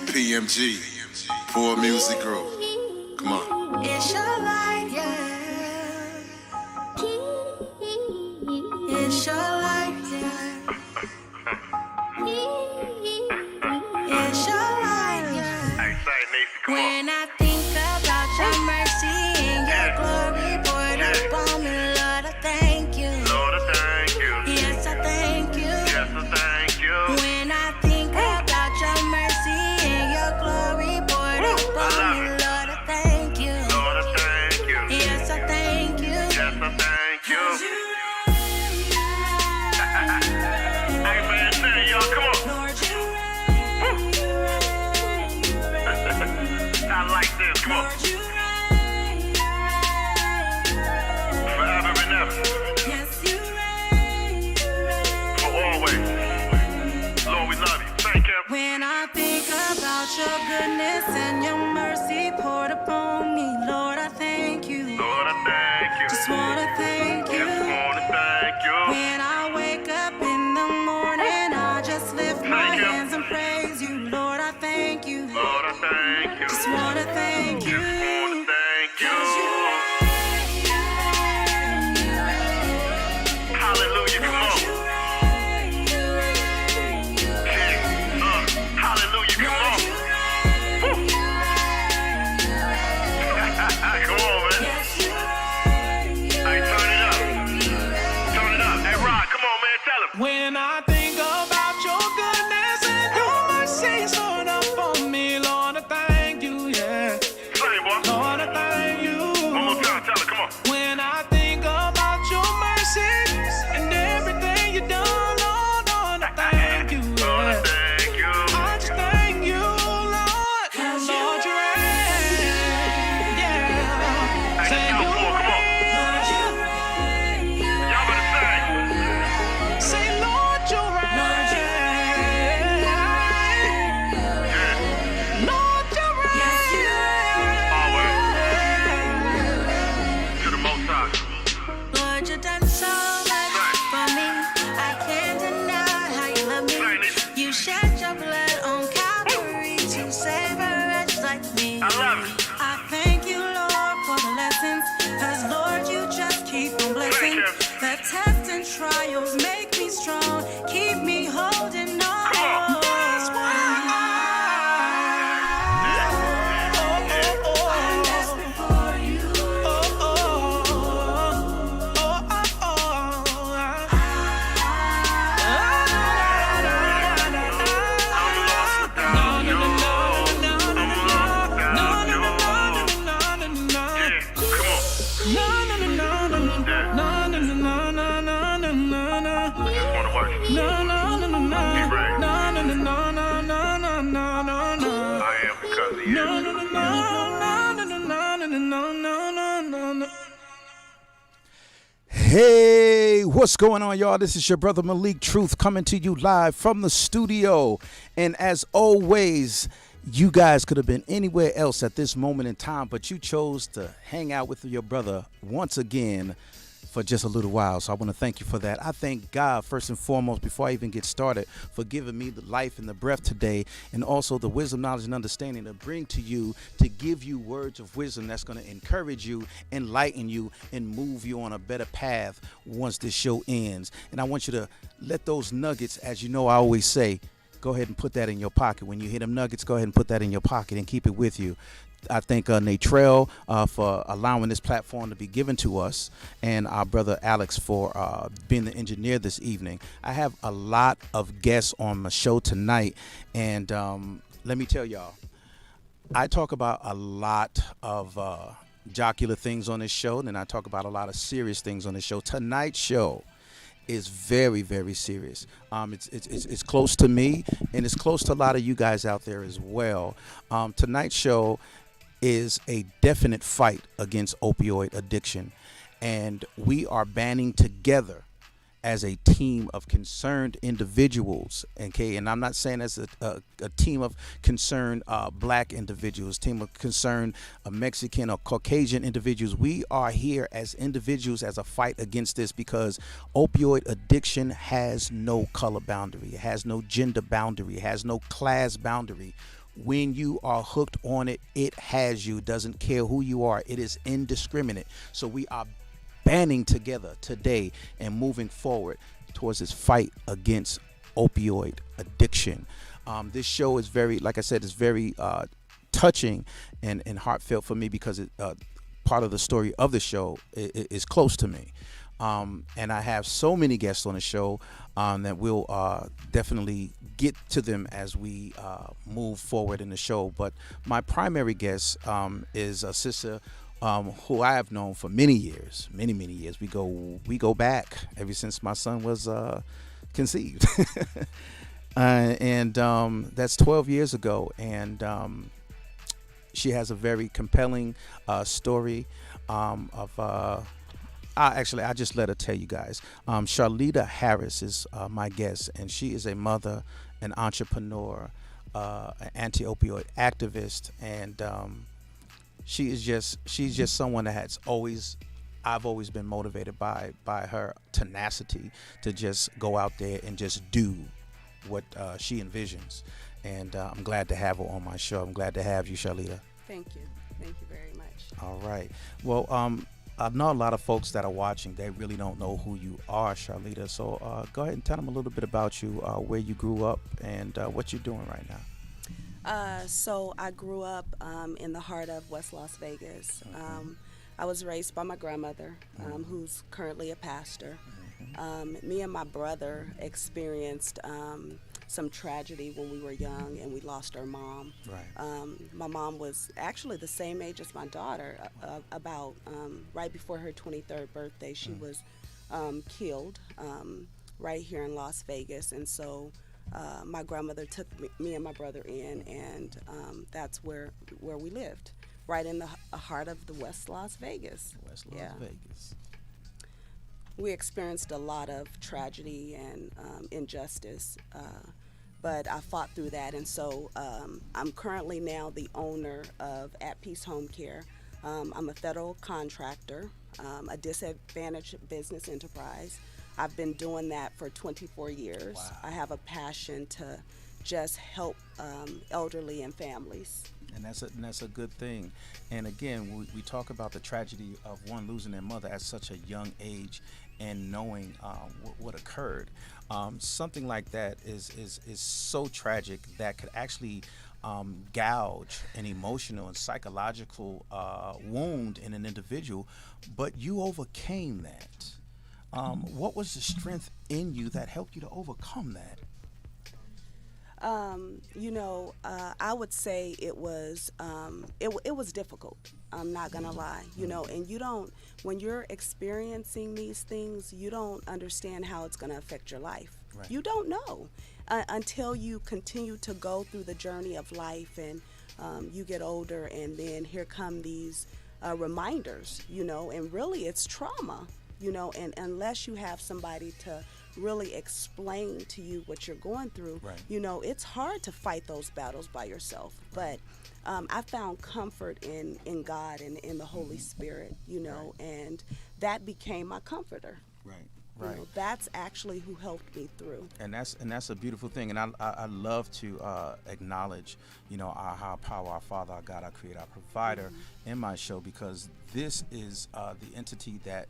PMG, Poor Music Group. Come on. It's your life, yeah. It's your life, yeah. It's your life, yeah. Hey, say, Niecy, come When I think about your mercy and your glory poured upon me, Lord, I thank you. Lord, I thank you. Yes, I thank you. Yes, I thank you. When I think about your mercy and your glory poured upon me, Lord, I thank you. Lord, I thank you. Yes, I thank you. Yes, I thank you. Hey, man, say, y'all, come on. Lord, you reign, you reign, you reign. I like this, come on. Lord, you reign, you reign, you reign. Forever and ever. Yes, you reign, you reign. For always. Lord, we love you. Thank you. When I think about your goodness and your mercy poured upon me, Lord, I thank you. Lord, I thank you. Just wanna thank you. Just wanna thank you. When I wake up in the morning, I just lift my Thank you. hands and praise you. Lord, I thank you. Lord, I thank you. Just wanna thank you. Just wanna thank you. 'Cause you reign, you reign, you reign. Hallelujah, come Lord, on. you reign, you reign, you reign. Yeah. Hallelujah, come Lord, on. you reign, you reign, you reign. Come on, man. Yes, you reign, you Hey, turn it up. reign, you reign. Turn it up. Hey, Rod, come on, man. Tell him. When I think about your goodness and your mercy, sort up for me, Lord, I thank you, yeah. Sing, boy. Lord, I thank you. One more time. Tell him. Come on. When I think about your mercy and everything you done, Lord, I thank you, Lord, I yeah. thank you. I just thank you, Lord. Lord, you reign, yeah. Hey, Say let's you go, come on. Lord, you reign, you Y'all better sing. say, Lord, you Lord, you reign. Yeah. Lord, you Yes, you reign. To the Most High. Lord, you done so much for me. I can't deny how you love me. You shed your blood on Calvary to save a wretch like me. I love it. I thank you, Lord, for the lessons. 'Cause Lord, you just keep on blessing. you. The tests and trials make me strong. Keep me holding on. That's why I'm desperate for you. I'm lost without you. I'm lost without you. Yeah, come on. Just wanna worship. He reigns. I am because he is. Hey, what's going on, y'all? This is your brother Malik Truth coming to you live from the studio. And as always, you guys could have been anywhere else at this moment in time, but you chose to hang out with your brother once again for just a little while. So I want to thank you for that. I thank God, first and foremost, before I even get started, for giving me the life and the breath today, and also the wisdom, knowledge, and understanding to bring to you, to give you words of wisdom that's going to encourage you, enlighten you, and move you on a better path once this show ends. And I want you to let those nuggets, as you know I always say, go ahead and put that in your pocket. When you hit them nuggets, go ahead and put that in your pocket and keep it with you. I thank Natrell for allowing this platform to be given to us, and our brother Alex for being the engineer this evening. I have a lot of guests on my show tonight, and let me tell y'all, I talk about a lot of jocular things on this show, and I talk about a lot of serious things on this show. Tonight's show is very, very serious. It's close to me, and it's close to a lot of you guys out there as well. Tonight's show is a definite fight against opioid addiction, and we are banding together as a team of concerned individuals, okay? And I'm not saying as a team of concerned black individuals, team of concerned Mexican or Caucasian individuals. We are here as individuals as a fight against this, because opioid addiction has no color boundary. It has no gender boundary. It has no class boundary. when you are hooked on it, it has you. Doesn't care who you are. It is indiscriminate. So we are banding together today and moving forward towards this fight against opioid addiction. This show is very, like I said, is very touching and heartfelt for me because part of the story of the show is close to me. And I have so many guests on the show that we'll definitely get to them as we move forward in the show. But my primary guest is a sister who I have known for many years, many years. We go back ever since my son was conceived, and that's 12 years ago. And she has a very compelling story of. Actually, I just let her tell you guys. Charlita Harris is my guest, and she is a mother, an entrepreneur, an anti-opioid activist, and she's just someone that I've always been motivated by her tenacity to just go out there and just do what she envisions. And I'm glad to have her on my show. I'm glad to have you, Charlita. Thank you very much. All right. Well, I know a lot of folks that are watching, they really don't know who you are, Charlita. So go ahead and tell them a little bit about you, where you grew up, and what you're doing right now. So I grew up in the heart of West Las Vegas. Okay. I was raised by my grandmother, who's currently a pastor. Me and my brother experienced some tragedy when we were young, and we lost our mom. Right. My mom was actually the same age as my daughter. About right before her 23rd birthday, she was killed right here in Las Vegas. And so my grandmother took me and my brother in, and that's where we lived, right in the heart of the West Las Vegas. West Las Vegas. We experienced a lot of tragedy and injustice, but I fought through that. And so I'm currently now the owner of At Peace Home Care. I'm a federal contractor, a disadvantaged business enterprise. I've been doing that for 24 years. Wow. I have a passion to just help elderly and families. And that's a good thing. And again, we talk about the tragedy of one losing their mother at such a young age, and knowing what occurred. Something like that is so tragic that could actually gouge an emotional and psychological wound in an individual. But you overcame that. What was the strength in you that helped you to overcome that? I would say it was difficult. I'm not gonna lie, and when you're experiencing these things, you don't understand how it's gonna affect your life. Right. You don't know until you continue to go through the journey of life, and you get older, and then here come these reminders, and really it's trauma, and unless you have somebody to really explain to you what you're going through, right. It's hard to fight those battles by yourself. But I found comfort in God and in the Holy Spirit, right. and that became my comforter. Right. That's actually who helped me through. And that's a beautiful thing. And I love to acknowledge, our higher power, our Father, our God, our Creator, our Provider in my show, because this is the entity that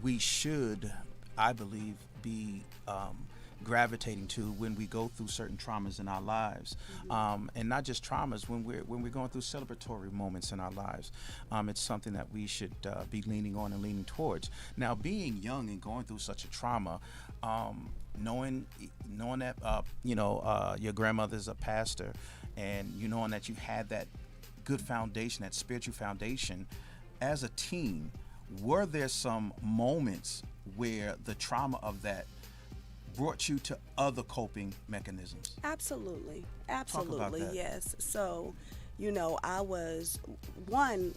we should, I believe, be gravitating to when we go through certain traumas in our lives, and not just traumas, when we're going through celebratory moments in our lives. It's something that we should be leaning on and leaning towards. Now, being young and going through such a trauma, knowing that your grandmother's a pastor, and knowing that you had that good foundation, that spiritual foundation, as a teen, were there some moments where the trauma of that brought you to other coping mechanisms? Absolutely, Talk about that. yes. So, I was one,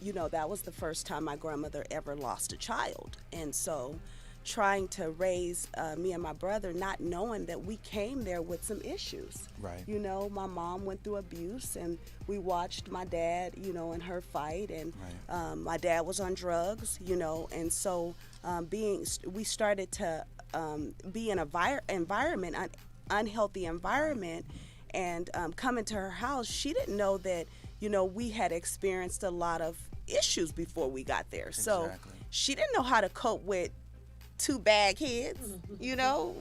that was the first time my grandmother ever lost a child. And so trying to raise me and my brother, not knowing that we came there with some issues. Right. My mom went through abuse, and we watched my dad, and her fight, and Right. My dad was on drugs, and so we started to be in an unhealthy environment, And coming to her house, she didn't know that, we had experienced a lot of issues before we got there. So Exactly. she didn't know how to cope with two bad kids, really,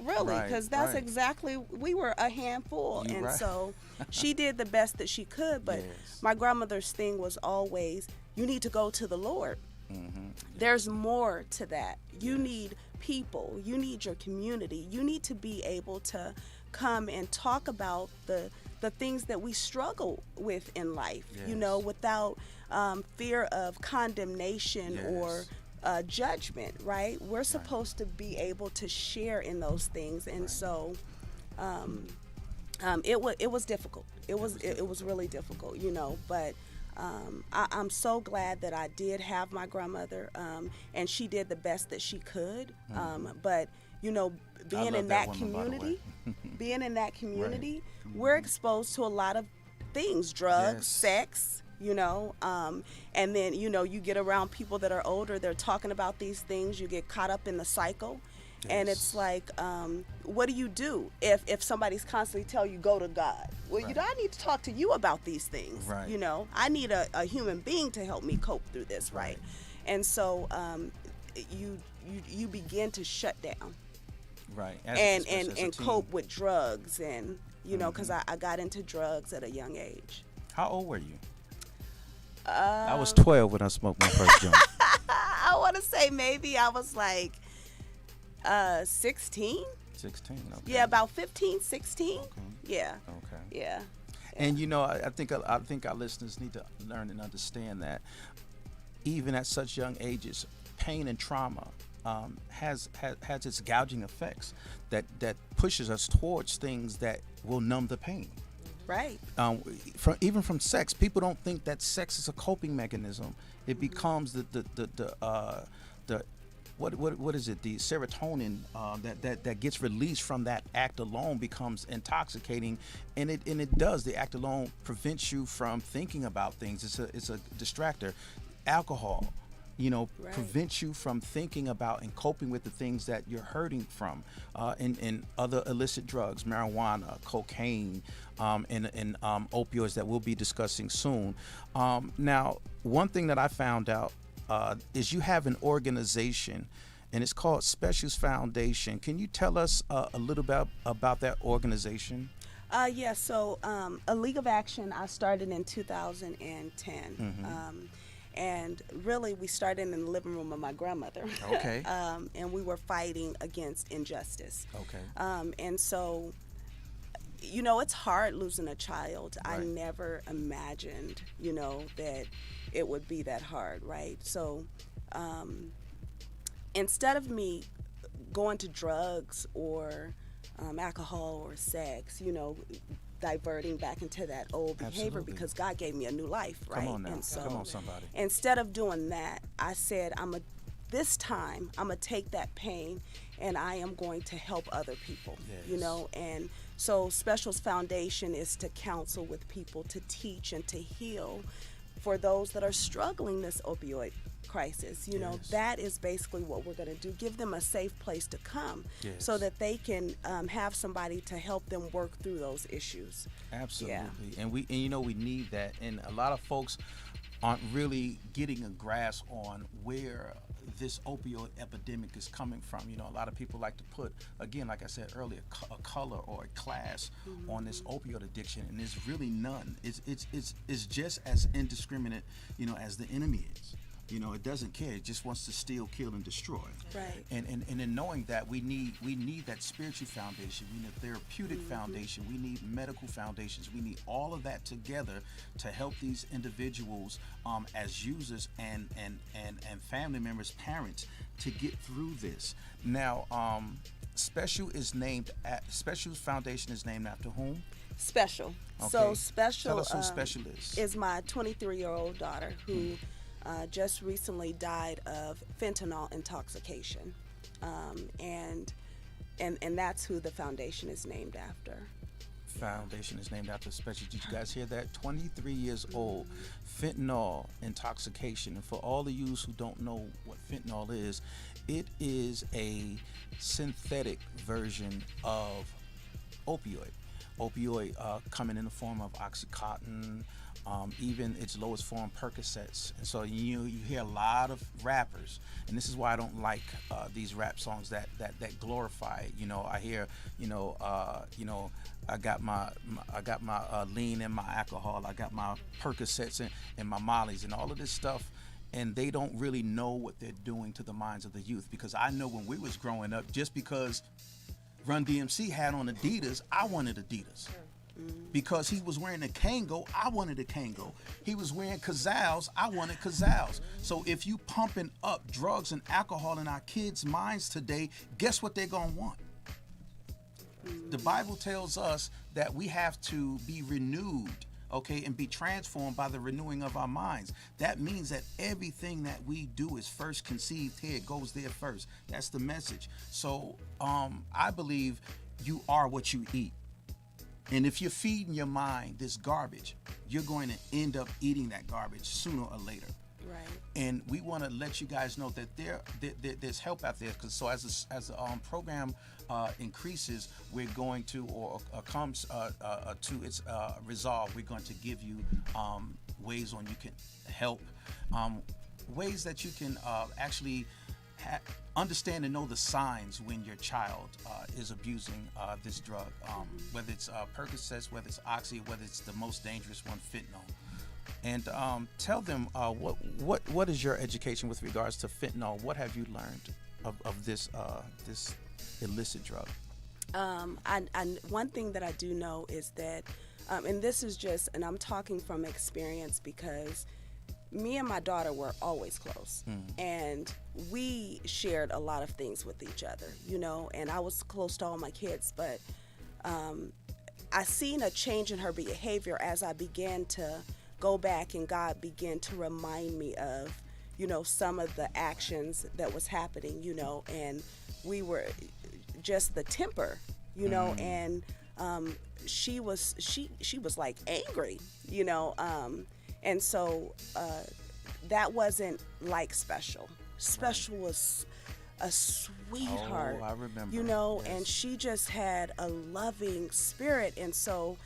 Right, because that's right. exactly, we were a handful. You And right. so she did the best that she could. But Yes. my grandmother's thing was always, you need to go to the Lord. There's more to that. You need people. You need your community. You need to be able to come and talk about the things that we struggle with in life, Yes. without fear of condemnation or judgment, right? We're supposed to be able to share in those things. And so it was difficult. It was really difficult, but I'm so glad that I did have my grandmother, and she did the best that she could. But being love in that that woman, by the way. community, being in that community, we're exposed to a lot of things: drugs, Yes. sex. And then you get around people that are older. They're talking about these things. You get caught up in the cycle. And Yes. it's like, what do you do if somebody's constantly tell you go to God? Well, Right. I need to talk to you about these things. Right. I need a human being to help me cope through this, right? And so you begin to shut down Right. and As a teen. cope with drugs, and because I got into drugs at a young age. How old were you? I was 12 when I smoked my first joint. I want to say maybe I was like 16. 16. Okay. Yeah, about 15, 16. Okay. Yeah. Okay. Yeah. And I think our listeners need to learn and understand that even at such young ages, pain and trauma has its gouging effects that pushes us towards things that will numb the pain. Right. Even from sex, people don't think that sex is a coping mechanism. It becomes the what is it? The serotonin that gets released from that act alone becomes intoxicating, and it does. The act alone prevents you from thinking about things. It's a distractor. Alcohol, Right. prevents you from thinking about and coping with the things that you're hurting from. And other illicit drugs, marijuana, cocaine, and opioids that we'll be discussing soon. Now, one thing that I found out is you have an organization, and it's called Specials Foundation. Can you tell us a little bit about that organization? Yeah, so A League of Action, I started in 2010. And really, we started in the living room of my grandmother. Okay. And we were fighting against injustice. Okay. And so, it's hard losing a child. I Right. never imagined, that it would be that hard, right? So instead of me going to drugs or alcohol or sex, diverting back into that old behavior, Absolutely. because God gave me a new life, right? Come on now. And so Come on, somebody. instead of doing that, I said, this time I'm gonna take that pain and I am going to help other people. Yes. And so Specials Foundation is to counsel with people, to teach and to heal for those that are struggling this opioid crisis. Yes. That is basically what we're going to do. Give them a safe place to come, Yes. so that they can have somebody to help them work through those issues. Absolutely. Yeah. And we need that. And a lot of folks aren't really getting a grasp on where this opioid epidemic is coming from. A lot of people like to put, again, like I said earlier, a color or a class on this opioid addiction, and there's really none. It's just as indiscriminate, as the enemy is. It doesn't care. It just wants to steal, kill, and destroy. Right. And in knowing that, we need that spiritual foundation. We need a therapeutic foundation. We need medical foundations. We need all of that together to help these individuals as users and family members, parents, to get through this. Now, Specials Foundation is named after whom? Special. Okay. So Special, Tell us who Special is. my 23-year-old daughter who just recently died of fentanyl intoxication, and that's who the foundation is named after. Foundation is named after Special. Did you guys hear that? 23 years old, fentanyl intoxication. And for all of you who don't know what fentanyl is, it is a synthetic version of opioid. opioid coming in the form of Oxycontin, even its lowest form, Percocets. And so you hear a lot of rappers, and this is why I don't like these rap songs that glorify it. You know, I hear, I got my lean and my alcohol, I got my Percocets and my Mollies and all of this stuff. And they don't really know what they're doing to the minds of the youth. Because I know when we was growing up, just because Run DMC had on Adidas, I wanted Adidas. Because he was wearing a Kango, I wanted a Kango. He was wearing Kazals, I wanted Kazals. So if you pumping up drugs and alcohol in our kids' minds today, guess what they're gonna want? The Bible tells us that we have to be renewed, okay, and be transformed by the renewing of our minds. That means that everything that we do is first conceived here. It goes there first. That's the message. So I believe you are what you eat. And if you're feeding your mind this garbage, you're going to end up eating that garbage sooner or later. Right. And we want to let you guys know that there's help out there. Because so as the program increases, we're going to or comes to its resolve, we're going to give you ways on you can help, ways that you can actually understand and know the signs when your child is abusing this drug, whether it's Percocets, whether it's Oxy, whether it's the most dangerous one, fentanyl. And tell them what is your education with regards to fentanyl? What have you learned of this this illicit drug? One thing that I do know is that, and this is just, and I'm talking from experience because me and my daughter were always close, and we shared a lot of things with each other, you know, and I was close to all my kids, but I seen a change in her behavior as I began to go back and God began to remind me of, you know, some of the actions that was happening, you know, and we were just the temper, you know, and she was like angry, you know, and so that wasn't like Special. Special was a sweetheart, I remember, you know, yes. and she just had a loving spirit, and so,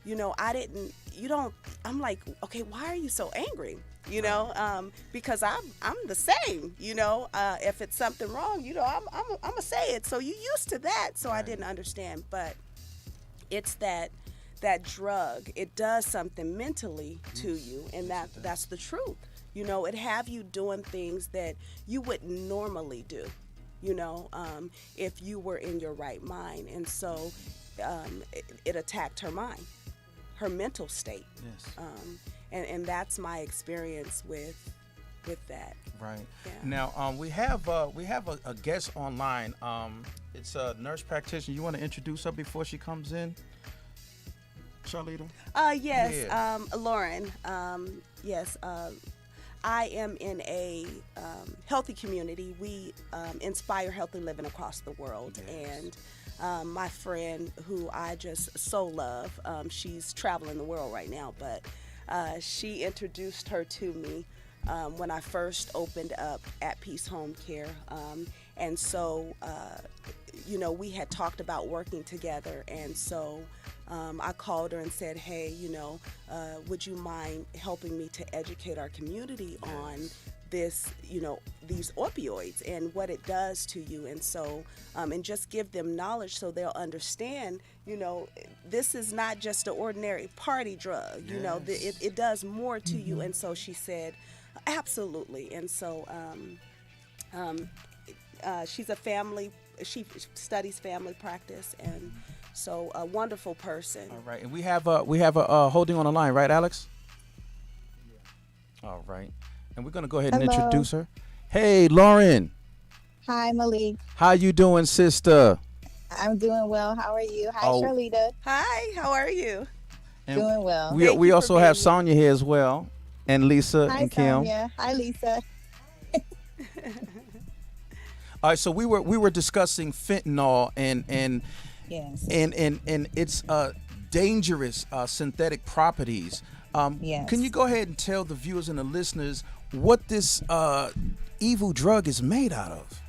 you know, I'm like, okay, why are you so angry? You know, because I'm the same, you know, if it's something wrong, you know, I'm gonna say it. So you used to that. So I didn't understand, but it's that drug, it does something mentally to you, and that's the truth. You know, it have you doing things that you wouldn't normally do, you know, if you were in your right mind. And so it attacked her mind, her mental state. Yes. And that's my experience with that. Right. Yeah. Now we have a guest online. It's a nurse practitioner. You want to introduce her before she comes in, Charlita? Yes. Yeah. Lauren. Yes. I am in a healthy community. We inspire healthy living across the world. Yes. And my friend, who I just so love, she's traveling the world right now, but she introduced her to me when I first opened up at Peace Home Care. And so, you know, we had talked about working together. And so I called her and said, hey, you know, would you mind helping me to educate our community on this, you know, these opioids and what it does to you. And so, and just give them knowledge so they'll understand, you know, this is not just an ordinary party drug, you know, it does more to you. And so she said, absolutely. And so she studies family practice, and so a wonderful person. All right, and we have a holding on the line, right, Alex? Yeah. All right, and we're gonna go ahead and introduce her. Hey, Lauren. Hi, Malik. How you doing, sister? I'm doing well. How are you? Hi, Charlita. Hi, how are you? And doing well. We also have Sonia here as well, and Lisa Hi, and Kim. Sonia. Hi, Lisa. All right, so we were discussing fentanyl and Yes. and its dangerous synthetic properties. Yes. Can you go ahead and tell the viewers and the listeners what this evil drug is made out of?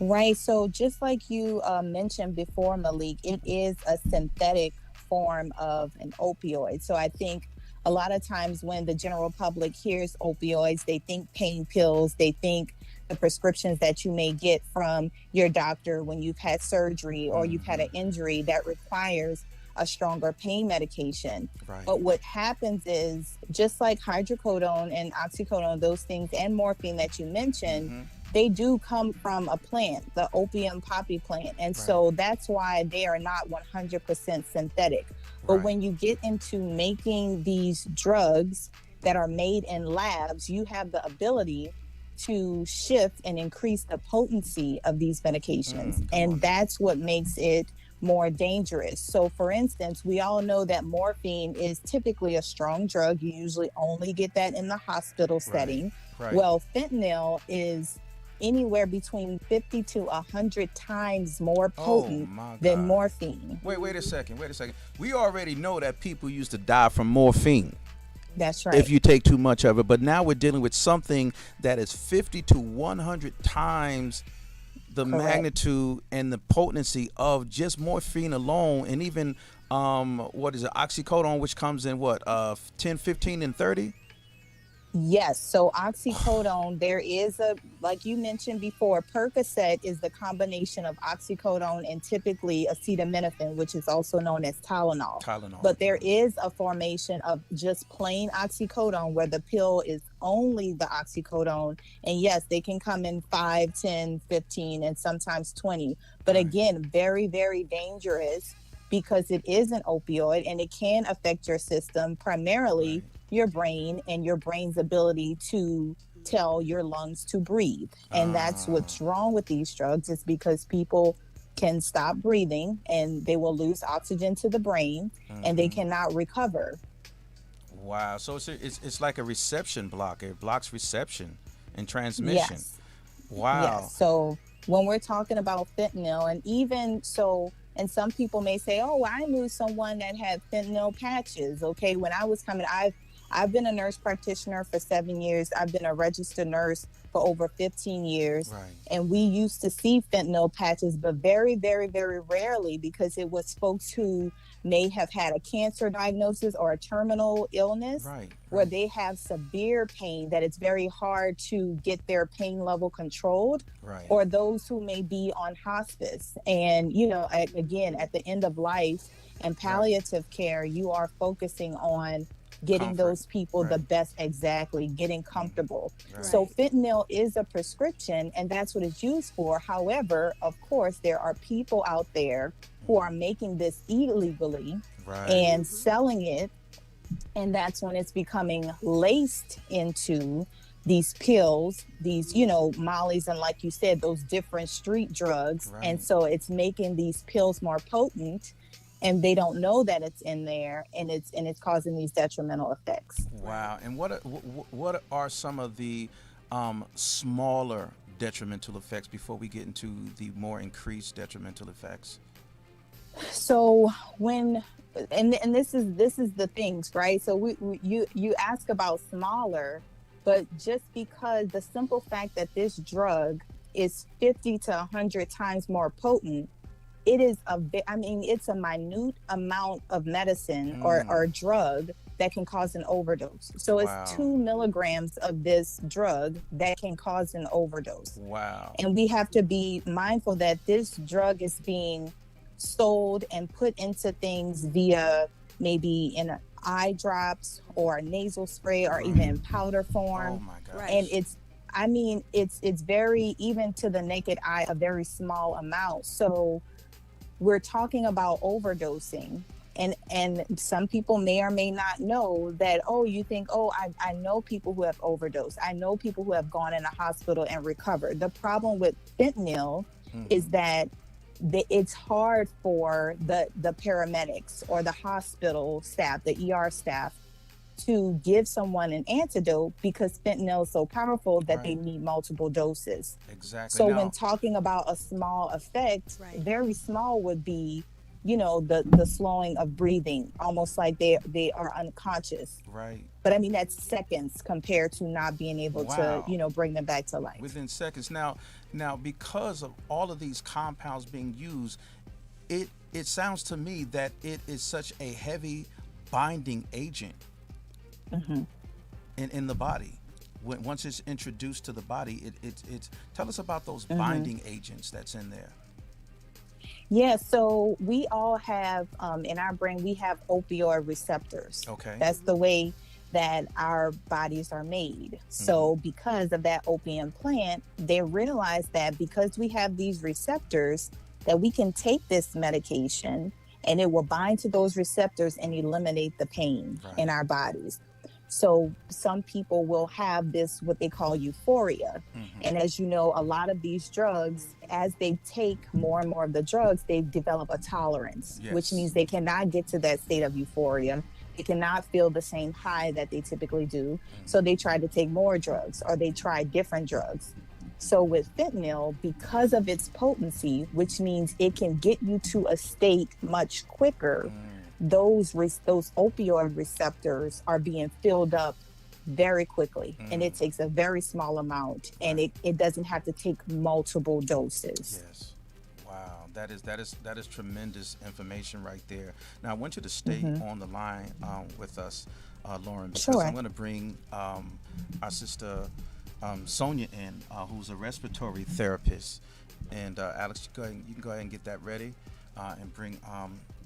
Right. So just like you mentioned before, Malik, it is a synthetic form of an opioid. So I think a lot of times when the general public hears opioids, they think pain pills, they think the prescriptions that you may get from your doctor when you've had surgery or you've had an injury that requires a stronger pain medication. Right. But what happens is, just like hydrocodone and oxycodone, those things, and morphine that you mentioned, they do come from a plant, the opium poppy plant. And so that's why they are not 100% synthetic. But when you get into making these drugs that are made in labs, you have the ability to shift and increase the potency of these medications. And that's what makes it more dangerous. So for instance, we all know that morphine is typically a strong drug. You usually only get that in the hospital setting. Well, fentanyl is anywhere between 50 to 100 times more potent than morphine. Wait a second. We already know that people used to die from morphine. That's right. If you take too much of it. But now we're dealing with something that is 50 to 100 times the magnitude and the potency of just morphine alone. And even, oxycodone, which comes in 10, 15, and 30? Yes. So oxycodone, there is like you mentioned before, Percocet is the combination of oxycodone and typically acetaminophen, which is also known as Tylenol. But there is a formation of just plain oxycodone where the pill is only the oxycodone. And yes, they can come in 5, 10, 15, and sometimes 20. But again, very, very dangerous because it is an opioid and it can affect your system, primarily your brain and your brain's ability to tell your lungs to breathe. And that's what's wrong with these drugs, is because people can stop breathing and they will lose oxygen to the brain and they cannot recover. Wow. So it's like a reception block. It blocks reception and transmission. Yes. Wow. Yes. So when we're talking about fentanyl, and even so, and some people may say, oh, I knew someone that had fentanyl patches. Okay, when I was coming, I've been a nurse practitioner for 7 years. I've been a registered nurse for over 15 years. And we used to see fentanyl patches, but very, very, very rarely, because it was folks who may have had a cancer diagnosis or a terminal illness where they have severe pain that it's very hard to get their pain level controlled, or those who may be on hospice. And, again, at the end of life and palliative care, you are focusing on getting those people the best, getting comfortable. So fentanyl is a prescription, and that's what it's used for. However, of course, there are people out there who are making this illegally and selling it, and that's when it's becoming laced into these pills, these, mollies, and like you said, those different street drugs. And so it's making these pills more potent, and they don't know that it's in there, and it's causing these detrimental effects. Wow. And what are some of the smaller detrimental effects before we get into the more increased detrimental effects? So this is the things, right? So you ask about smaller, but just because the simple fact that this drug is 50 to 100 times more potent, it is it's a minute amount of medicine or drug that can cause an overdose. So it's 2 milligrams of this drug that can cause an overdose. Wow. And we have to be mindful that this drug is being sold and put into things via maybe in eye drops or nasal spray or even in powder form. Oh my gosh. And it's very, even to the naked eye, a very small amount. So we're talking about overdosing, and some people may or may not know that, you think, I know people who have overdosed. I know people who have gone in a hospital and recovered. The problem with fentanyl is that it's hard for the paramedics or the hospital staff, the ER staff, to give someone an antidote, because fentanyl is so powerful that they need multiple doses. Exactly. So when talking about a small effect, very small would be, the slowing of breathing, almost like they are unconscious. Right. But that's seconds compared to not being able to, bring them back to life. Within seconds. Now, because of all of these compounds being used, it sounds to me that it is such a heavy binding agent in the body. Once it's introduced to the body, it's tell us about those binding agents that's in there. Yeah, so we all have in our brain, we have opioid receptors. Okay. That's the way that our bodies are made. So because of that opium plant, they realized that because we have these receptors, that we can take this medication and it will bind to those receptors and eliminate the pain in our bodies. So some people will have this, what they call euphoria. And as you know, a lot of these drugs, as they take more and more of the drugs, they develop a tolerance, which means they cannot get to that state of euphoria. They cannot feel the same high that they typically do. So they try to take more drugs or they try different drugs. So with fentanyl, because of its potency, which means it can get you to a state much quicker, those opioid receptors are being filled up very quickly, and it takes a very small amount, and it doesn't have to take multiple doses. Yes. Wow, that is tremendous information right there. Now I want you to stay on the line with us, Lauren, because I'm going to bring our sister Sonia in, who's a respiratory therapist, and Alex, you can go ahead and get that ready, and bring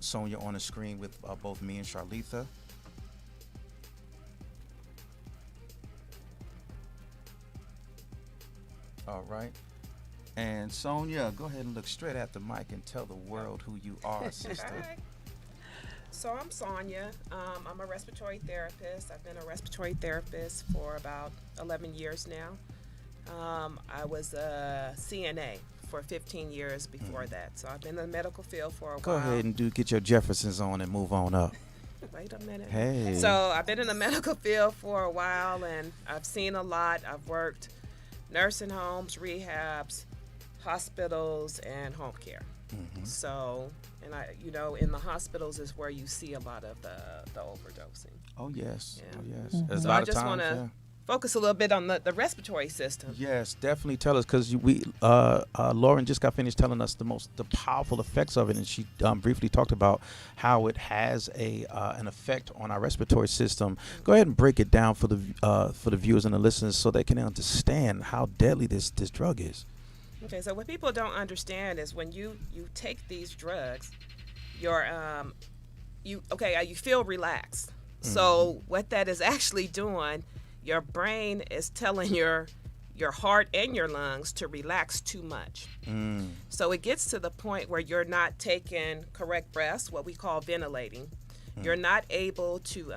Sonia on the screen with both me and Charlitha. All right. And Sonia, go ahead and look straight at the mic and tell the world who you are, sister. So I'm Sonia. I'm a respiratory therapist. I've been a respiratory therapist for about 11 years now. I was a CNA for 15 years before that. So I've been in the medical field for a while. Go ahead and get your Jeffersons on and move on up. Wait a minute. Hey. So I've been in the medical field for a while, and I've seen a lot. I've worked nursing homes, rehabs, hospitals, and home care. So, and in the hospitals is where you see a lot of the overdosing. Oh yes. Yeah. Oh yes. There's a So lot I of just times, want to focus a little bit on the respiratory system. Yes, definitely tell us, because Lauren just got finished telling us the powerful effects of it, and she briefly talked about how it has an effect on our respiratory system. Go ahead and break it down for the viewers and the listeners so they can understand how deadly this drug is. Okay, so what people don't understand is when you take these drugs, you feel relaxed. So what that is actually doing, your brain is telling your heart and your lungs to relax too much. So it gets to the point where you're not taking correct breaths, what we call ventilating. You're not able to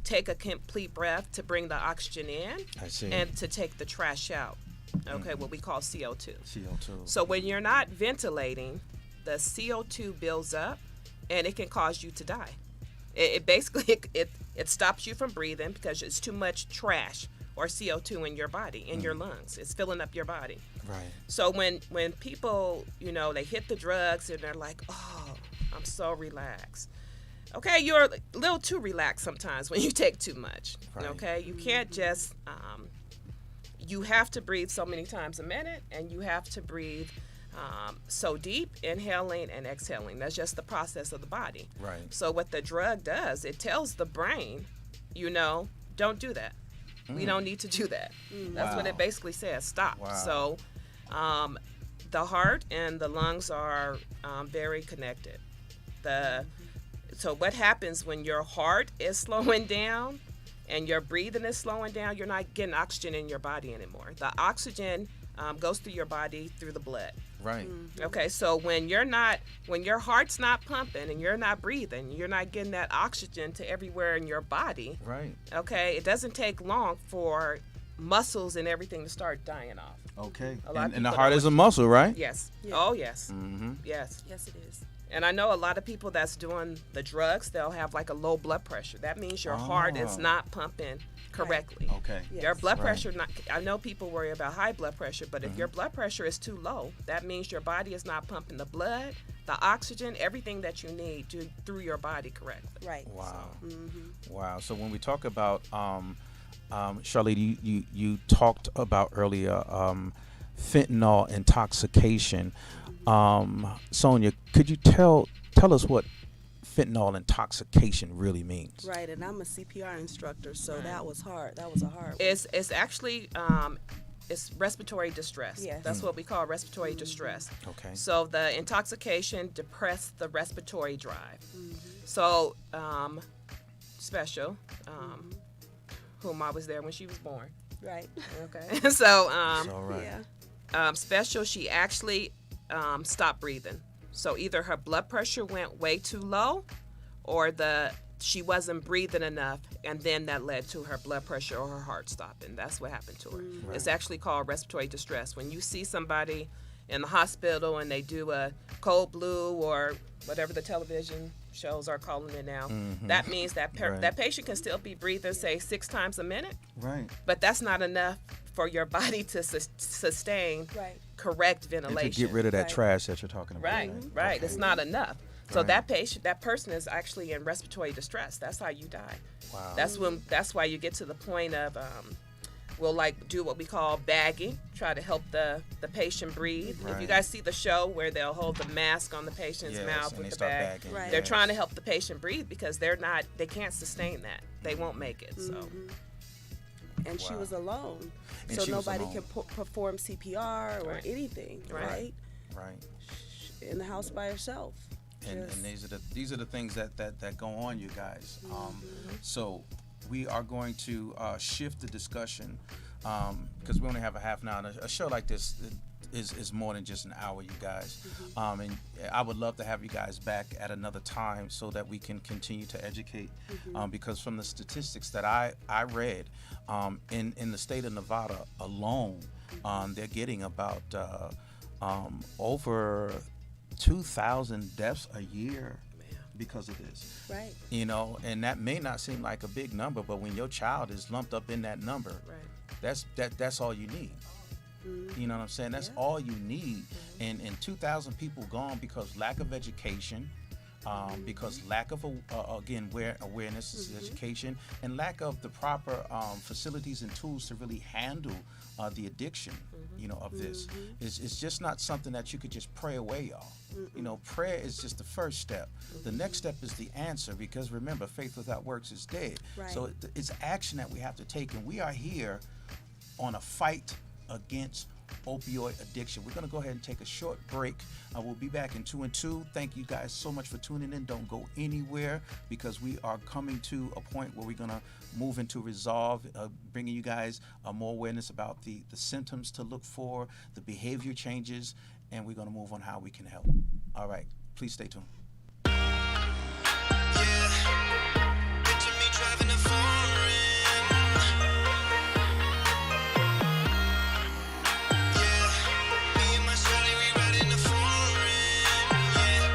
take a complete breath to bring the oxygen in and to take the trash out. Okay, what we call CO2. So when you're not ventilating, the CO2 builds up and it can cause you to die. It basically stops you from breathing because it's too much trash or CO2 in your body, in your lungs. It's filling up your body. Right. So when people, they hit the drugs and they're like, oh, I'm so relaxed. Okay, you're a little too relaxed sometimes when you take too much. Right. Okay, you can't just, you have to breathe so many times a minute, and you have to breathe so deep, inhaling and exhaling. That's just the process of the body. Right. So what the drug does, it tells the brain, don't do that. We don't need to do that. That's what it basically says. Stop. Wow. So the heart and the lungs are very connected. So what happens when your heart is slowing down and your breathing is slowing down, you're not getting oxygen in your body anymore. The oxygen goes through your body through the blood. Right. Okay, so when your heart's not pumping and you're not breathing, you're not getting that oxygen to everywhere in your body. Right. Okay, it doesn't take long for muscles and everything to start dying off. Okay. And the heart is a muscle, right? Yes. Yeah. Oh, yes. Yes, it is. And I know a lot of people that's doing the drugs, they'll have like a low blood pressure. That means your heart is not pumping correctly. Okay. Yes. Your blood pressure, I know people worry about high blood pressure, but if your blood pressure is too low, that means your body is not pumping the blood, the oxygen, everything that you need through your body correctly. Right. Wow. So, Wow. So when we talk about, Charlotte, you talked about earlier fentanyl intoxication. Sonia, could you tell us what fentanyl intoxication really means? Right, and I'm a CPR instructor, so that was hard. That was a hard one. It's actually it's respiratory distress. Yes. That's what we call respiratory distress. Okay. So the intoxication depressed the respiratory drive. So Special, whom I was there when she was born. Right. Okay. So It's all right. Yeah. Special, she actually stopped breathing. So either her blood pressure went way too low, or she wasn't breathing enough, and then that led to her blood pressure or her heart stopping. That's what happened to her. Right. It's actually called respiratory distress. When you see somebody in the hospital and they do a cold blue or whatever the television shows are calling it now, that means that Right. that patient can still be breathing, say, 6 times a minute, Right. but that's not enough for your body to sustain Right. correct And ventilation. to get rid of that Right. trash that you're talking about. Right, right. Okay. It's not enough. So Right. that person is actually in respiratory distress. That's how you die. Wow. That's why you get to the point of we'll like do what we call bagging, try to help the patient breathe. If you Right. guys see the show where they'll hold the mask on the patient's Yes, mouth and with they the start bag, bagging. Right. they're Yes. trying to help the patient breathe because they can't sustain that. They won't make it. So And she Wow. was alone, And so she was nobody alone. could perform CPR or Right. anything. Right. Right. Right. In the house by herself. And Just- these are the things that go on, you guys. So we are going to shift the discussion because we only have a half an hour. And a show like this is more than just an hour, you guys. And I would love to have you guys back at another time so that we can continue to educate. Because from the statistics that I read, in the state of Nevada alone, they're getting about over 2,000 deaths a year because of this. Right. You know, and that may not seem like a big number, but when your child is lumped up in that number, right. that's all you need. You know what I'm saying? That's all you need. And 2,000 people gone because lack of education, because lack of awareness is education, and lack of the proper facilities and tools to really handle the addiction, of this. It's just not something that you could just pray away, y'all. Prayer is just the first step. The next step is the answer, because remember, faith without works is dead. Right. So it's action that we have to take, and we are here on a fight against opioid addiction. We're going to go ahead and take a short break. We'll be back in 2 and 2. Thank you guys so much for tuning in. Don't go anywhere, because we are coming to a point where we're going to move into resolve, bringing you guys more awareness about the symptoms to look for, the behavior changes, and we're going to move on how we can help. All right, please stay tuned. Picture me driving a foreign. Yeah, me and my shawty, we riding the foreign. Yeah.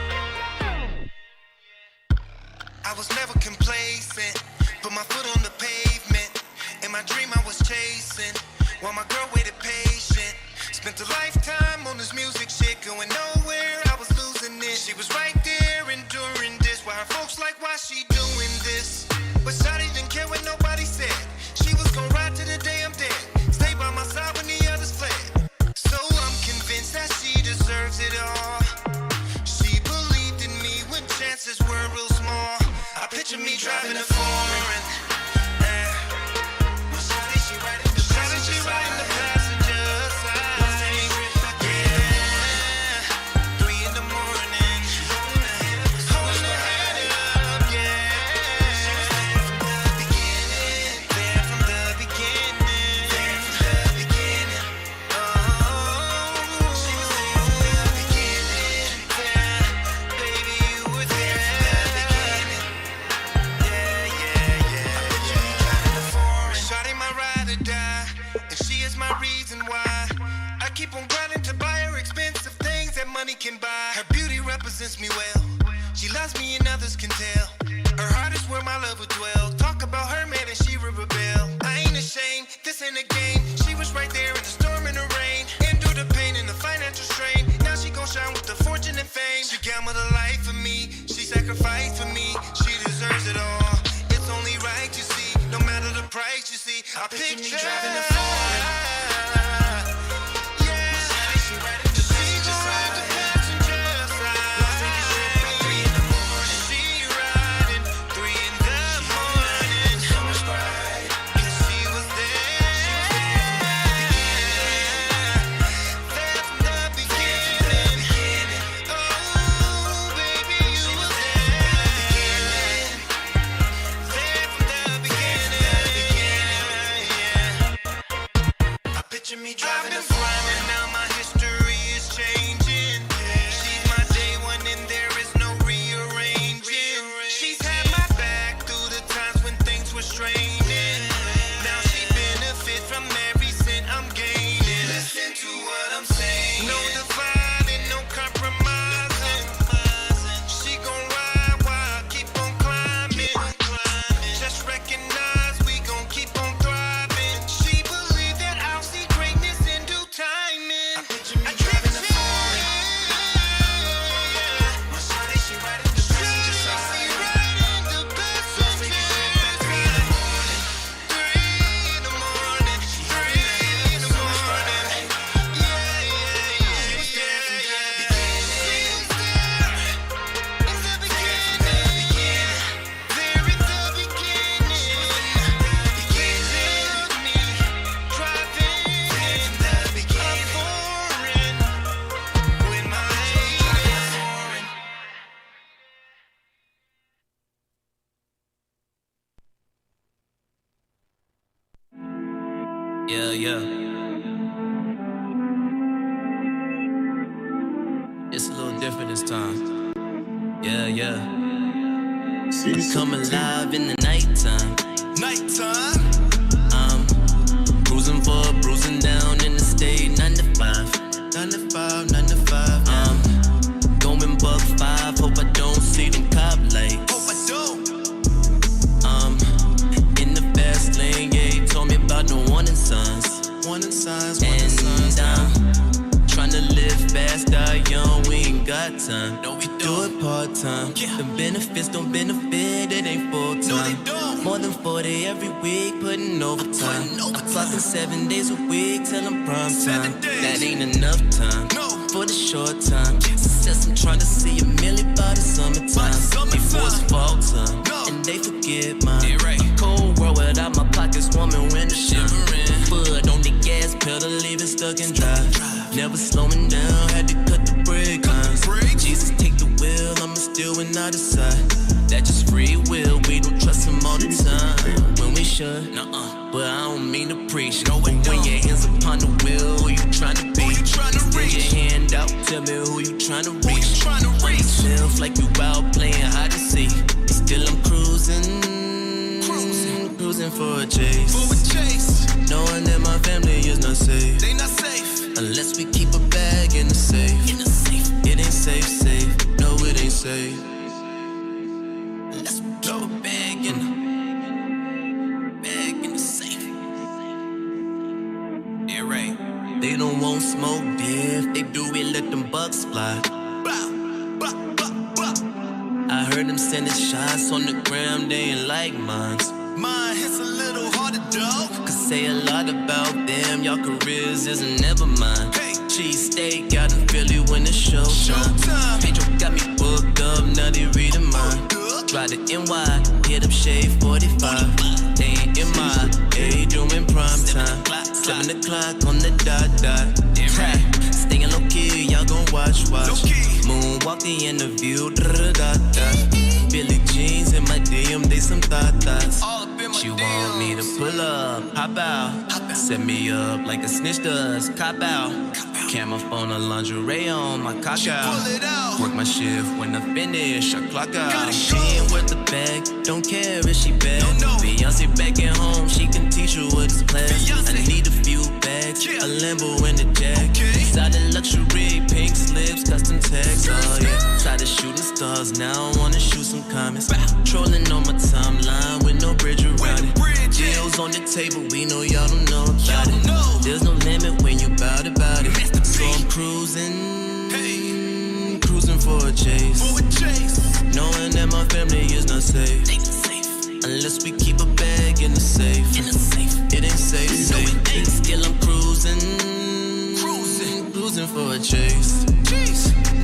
I was never complacent, put my foot on the pavement. In my dream I was chasing, while my girl waited patient. Spent a lifetime on this music shit, going nowhere, I was losing it. She was right there enduring this, while her folks like, why she doing this? But Shawty didn't care what nobody said. She was gonna ride to the day I'm dead, stay by my side when the others fled. So I'm convinced that she deserves it all. She believed in me when chances were real small. I picture me driving a foreign. Shawty, she riding the passenger side. Yeah, 3 in the morning, holding her head up, yeah. She was there from the beginning, there from the beginning. Oh, she was there from the beginning, yeah. Baby, you were there from the beginning. Shawty my ride or die, and she is my reason why I keep on grinding to buy her expensive things that money can buy. Her beauty represents me well, she loves me and others can tell. Her heart is where my love would dwell. Talk about her man and she would rebel. I ain't ashamed, this ain't a game. She was right there in the storm and the rain, endured the pain and the financial strain. Now she gon' shine with the fortune and fame. She gambled her life for me, she sacrificed for me. She deserves it all, it's only right, you see. No matter the price, you see, I picture me driving a foreign. Yeah, straining. Now she benefit from every cent I'm gaining. Listen to what I'm saying. No dividing, no compromising. She gon' ride while I keep on climbing. Just recognize we gon' keep on thriving. She believe that I'll see greatness in due timing. I picture me driving a foreign. My shawty, she riding the passenger side. Yeah. It's a little different this time. Yeah. We come alive in the nighttime. I'm bruising down in the state 9 to 5. 9 to 5. I'm going buck 5. Hope I don't see them cop lights. In the fast lane, yeah, he told me about the warning signs. And I'm trying to live fast, die young, we ain't got time. No, we do it part-time. The benefits don't benefit, it ain't full-time. More than 40 every week, putting overtime. I'm clocking 7 days a week till I'm prime time. That ain't enough time for the short time. Success, I'm trying to see a million by the summertime. Before it's fall time, and they forget mine. Cold world without my pockets warming when the shivering. Foot on the gas pedal, leave it stuck in drive. Never slowing down, had to cut the brake lines. Jesus, take the wheel, I'ma steal when I decide. That's just free will, we don't trust him all the time. When we should, but I don't mean to preach. No, but when your hands upon the wheel, who you trying to be? Bring your hand out, tell me who you trying to reach. Yourself like you out playing hide and seek. Still I'm cruising for a chase. Knowing that my family is not safe. They not safe unless we keep a bag in the safe. It ain't safe. No, it ain't safe. Unless we keep a bag in the safe. Yeah, right. They don't want smoke, yeah. If they do, we let them bucks fly. I heard them sending shots on the ground, they ain't like mine. Mine hits a little harder, dog. Could say a lot about them, y'all careers isn't never mine. Hey. Cheesesteak out in Philly when it's showtime. Pedro got me booked up, now they reading mine. Try to NY, hit up Shade 45. They ain't in my A, doing prime time. 7 o'clock on the dot. Staying low key, y'all gon' watch. Moonwalk the interview, Billy jeans in my DM, they some thoughts. She want me to pull up, hop out, set me up like a snitch does, cop out. Camera phone, a lingerie on my cock out. Work my shift when I finish, I clock out. She ain't worth the bag, don't care if she bad. Beyonce back at home, she can teach you what is class. I need a few bags, a Lambo and a jack. Solid luxury, pink slips, custom tags, oh yeah. Tired of shooting stars, now I wanna shoot some comments. Trolling on my timeline with no bridge around it. Deals on the table, we know y'all don't know about it. There's no limit when you bout it. So I'm cruising for a chase. Knowing that my family is not safe. Unless we keep a bag in the safe. It ain't safe. Still I'm cruising for a chase.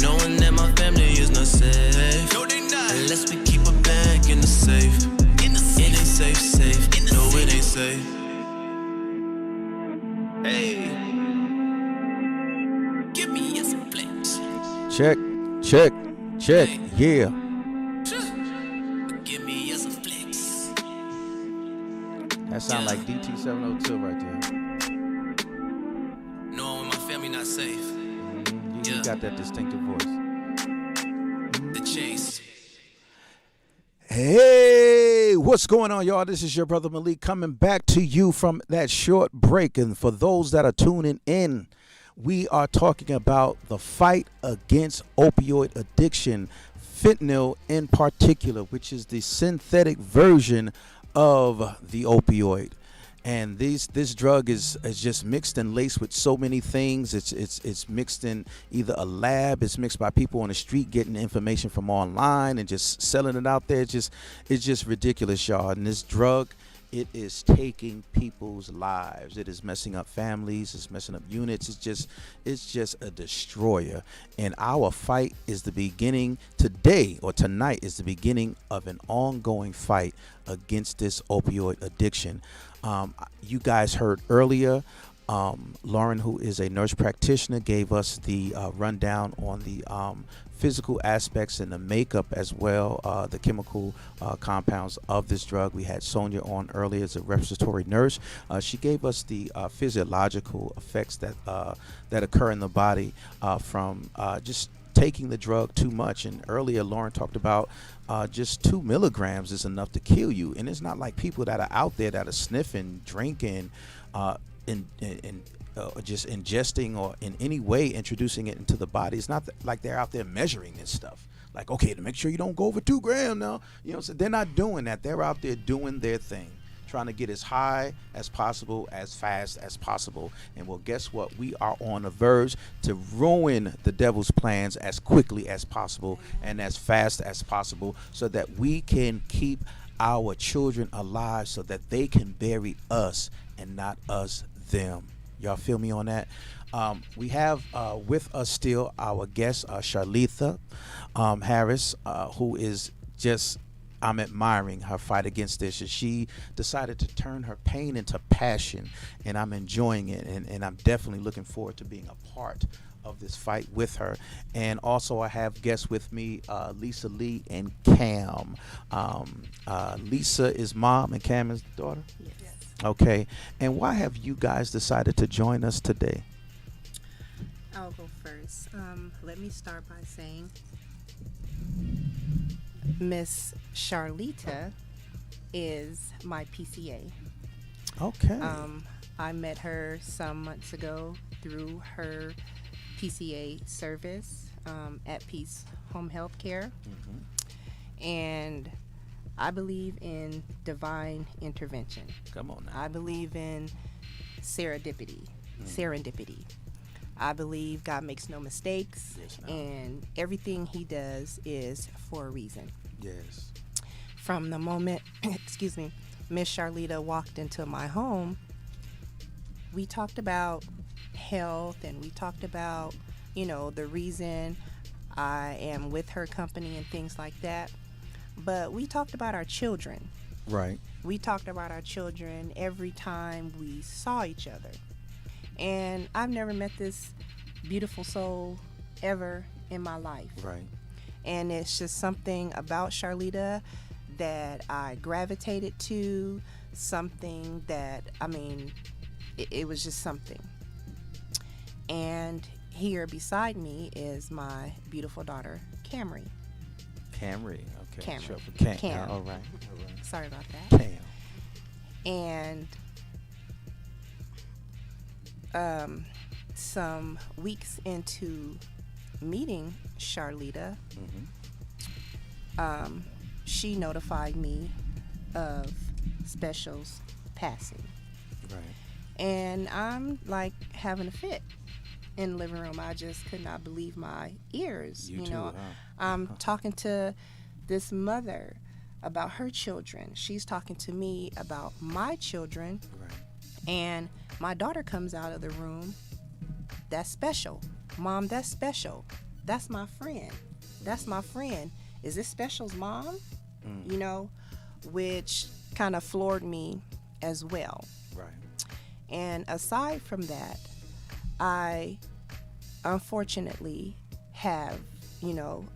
Knowing that my family is not safe. Unless we keep a bag in the safe. It ain't safe. No, it ain't safe. Hey, give me a flex. Check. Hey. Yeah. Give me a flex. That sound like DT702 right there. Knowing my family not safe. You got that distinctive voice. The chase. Hey, What's going on, y'all? This is your brother Malik coming back to you from that short break. And for those that are tuning in, we are talking about the fight against opioid addiction, fentanyl in particular, which is the synthetic version of the opioid. And this drug is just mixed and laced with so many things. It's mixed in either a lab, it's mixed by people on the street getting information from online and just selling it out there. It's just ridiculous, y'all. And this drug, it is taking people's lives. It is messing up families. It's messing up units. It's just a destroyer. And our fight is the beginning today, or tonight is the beginning of an ongoing fight against this opioid addiction. You guys heard earlier, Lauren, who is a nurse practitioner, gave us the rundown on the physical aspects and the makeup as well, the chemical compounds of this drug. We had Sonia on earlier as a respiratory nurse. She gave us the physiological effects that occur in the body from just taking the drug too much. And earlier Lauren talked about just 2 milligrams is enough to kill you. And it's not like people that are out there that are sniffing, drinking, just ingesting or in any way introducing it into the body. It's not like they're out there measuring this stuff. Like, okay, to make sure you don't go over 2 grams now. You know, so they're not doing that. They're out there doing their thing, trying to get as high as possible, as fast as possible. And well, guess what? We are on the verge to ruin the devil's plans as quickly as possible and as fast as possible, so that we can keep our children alive, so that they can bury us and not us them. Y'all feel me on that? We have with us still our guest, Charlitha Harris, who is just, I'm admiring her fight against this. She decided to turn her pain into passion, and I'm enjoying it, and I'm definitely looking forward to being a part of this fight with her. And also I have guests with me, Lisa Lee and Cam. Lisa is mom and Cam is daughter? Yes. Okay. And why have you guys decided to join us today? I'll go first. Let me start by saying Miss Charlita is my PCA. Okay. I met her some months ago through her PCA service at Peace Home Health Care. And I believe in divine intervention. Come on now. I believe in serendipity. Serendipity. I believe God makes no mistakes, and everything He does is for a reason. Yes. From the moment, excuse me, Miss Charlita walked into my home, we talked about health, and we talked about, you know, the reason I am with her company and things like that. But we talked about our children. Right. We talked about our children every time we saw each other. And I've never met this beautiful soul ever in my life. Right. And it's just something about Charlita that I gravitated to, something that, I mean, it was just something. And here beside me is my beautiful daughter, Camry. Camry. Okay. Camry. Sure, for Cam. All right. Sorry about that. Cam. And some weeks into meeting Charlita, she notified me of Special's passing. Right. And I'm like having a fit in the living room. I just could not believe my ears. You too, know, huh? I'm talking to this mother about her children. She's talking to me about my children. Right. And my daughter comes out of the room. That's Special. Mom, that's Special. That's my friend. That's my friend. Is this Special's mom? You know, which kind of floored me as well. Right. And aside from that, I unfortunately have, you know,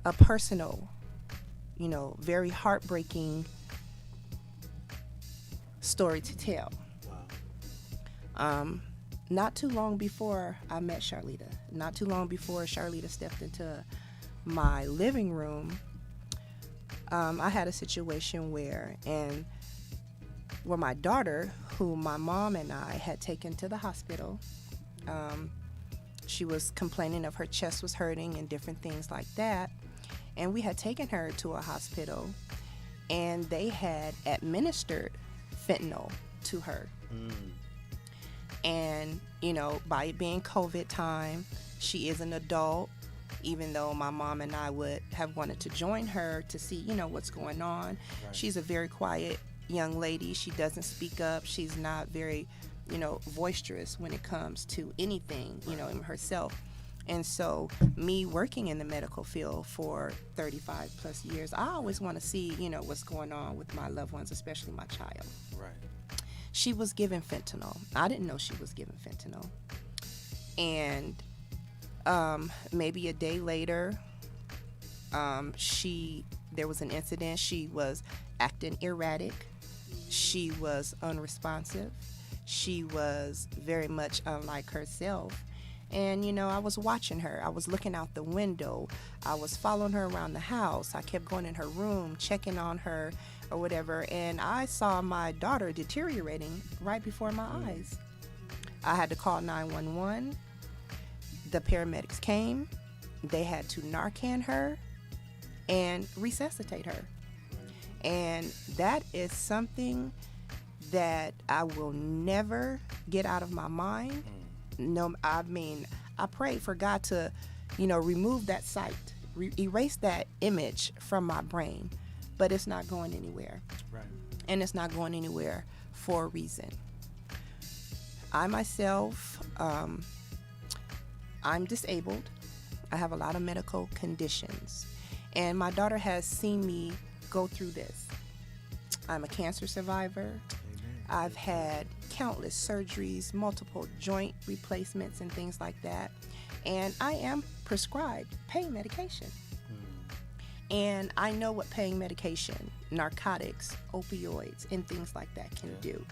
a personal, you know, very heartbreaking story to tell. Wow. Not too long before I met Charlita, not too long before Charlita stepped into my living room, I had a situation where my daughter, who my mom and I had taken to the hospital, she was complaining of her chest was hurting and different things like that. And we had taken her to a hospital, and they had administered fentanyl to her. And, by it being COVID time, she is an adult, even though my mom and I would have wanted to join her to see, what's going on. Right. She's a very quiet young lady. She doesn't speak up. She's not very, boisterous when it comes to anything, in herself. And so me working in the medical field for 35 plus years, I always want to see, what's going on with my loved ones, especially my child. Right. She was given fentanyl. I didn't know she was given fentanyl. And maybe a day later, there was an incident. She was acting erratic. She was unresponsive. She was very much unlike herself. And, I was watching her. I was looking out the window. I was following her around the house. I kept going in her room, checking on her or whatever. And I saw my daughter deteriorating right before my eyes. I had to call 911. The paramedics came. They had to Narcan her and resuscitate her. And that is something that I will never get out of my mind. No, I pray for God to, remove that sight, erase that image from my brain, but it's not going anywhere. Right. And it's not going anywhere for a reason. I myself, I'm disabled. I have a lot of medical conditions, and my daughter has seen me go through this. I'm a cancer survivor. I've had countless surgeries, multiple joint replacements and things like that. And I am prescribed pain medication. And I know what pain medication, narcotics, opioids, and things like that can do.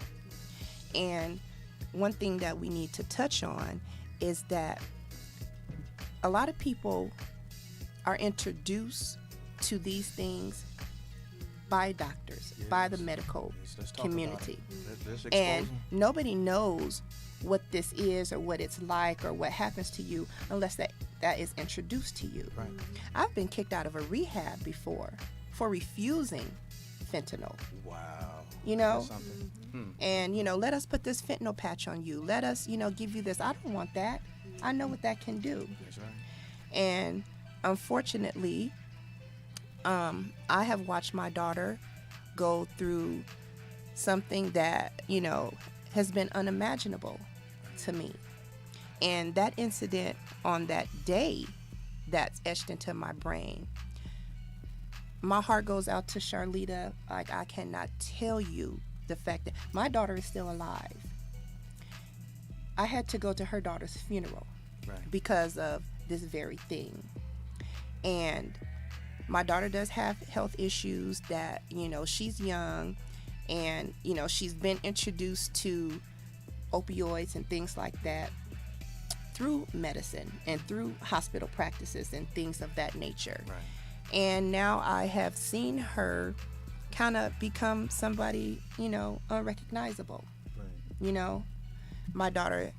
And one thing that we need to touch on is that a lot of people are introduced to these things by doctors, by the medical community. And nobody knows what this is or what it's like or what happens to you unless that is introduced to you. Right. I've been kicked out of a rehab before for refusing fentanyl. Wow. And, let us put this fentanyl patch on you. Let us, give you this. I don't want that. I know what that can do. That's right. And unfortunately, I have watched my daughter go through something that, has been unimaginable to me. And that incident on that day, that's etched into my brain. My heart goes out to Charlita. Like, I cannot tell you the fact that my daughter is still alive. I had to go to her daughter's funeral because of this very thing. And my daughter does have health issues that, she's young and, she's been introduced to opioids and things like that through medicine and through hospital practices and things of that nature. Right. And now I have seen her kind of become somebody, unrecognizable. Right. My daughter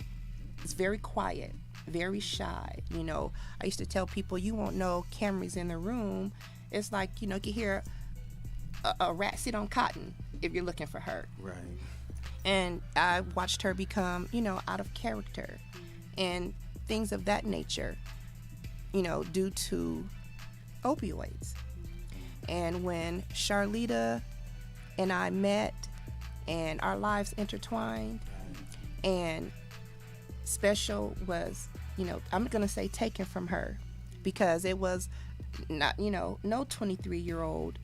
is very quiet, very shy. I used to tell people, you won't know Camry's in the room. It's like, you can hear a rat sit on cotton if you're looking for her. Right. And I watched her become, out of character and things of that nature, due to opioids. And when Charlita and I met and our lives intertwined, and Special was, I'm going to say taken from her, because it was not, no 23-year-old,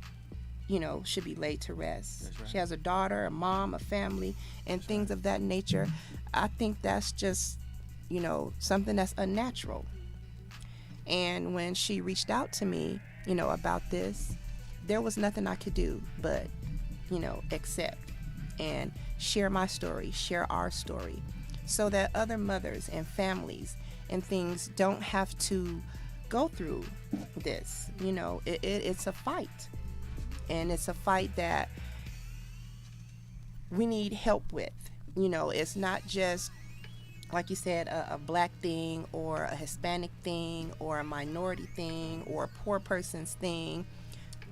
should be laid to rest. Right. She has a daughter, a mom, a family, and things of that nature. I think that's just, something that's unnatural. And when she reached out to me, about this, there was nothing I could do but, accept and share my story, share our story, so that other mothers and families and things don't have to go through this. It's a fight. and it's a fight that we need help with. You know, it's not just, like you said, a black thing or a Hispanic thing or a minority thing or a poor person's thing.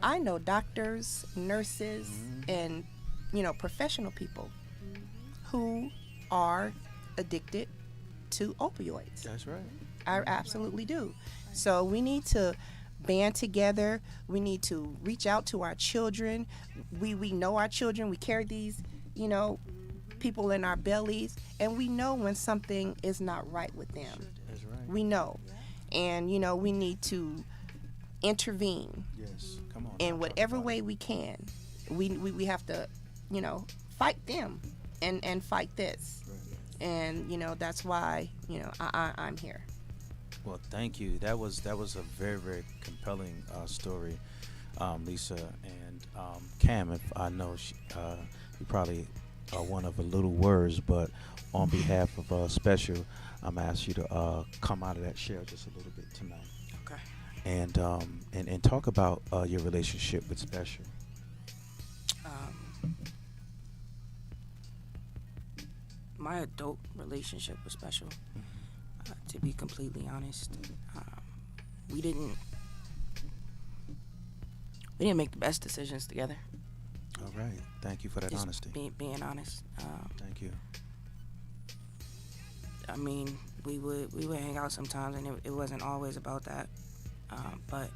I know doctors, nurses, and, professional people who are addicted to opioids. That's right. I absolutely do. So we need to band together. We need to reach out to our children. We know our children. We carry these, people in our bellies, and we know when something is not right with them. That's right. We know. And, we need to intervene. Yes. Come on. In whatever way we can. We have to, fight them and fight this. Right. And, that's why, I'm here. Well, thank you. That was a very, very compelling story, Lisa. And Cam, if I know you probably are one of a little words, but on behalf of Special, I'm asking you to come out of that shell just a little bit tonight. Okay. And talk about your relationship with Special. My adult relationship with Special, to be completely honest, we didn't make the best decisions together. All right. Thank you for that Just honesty. Being honest. Thank you. I mean, we would hang out sometimes, and it wasn't always about that. But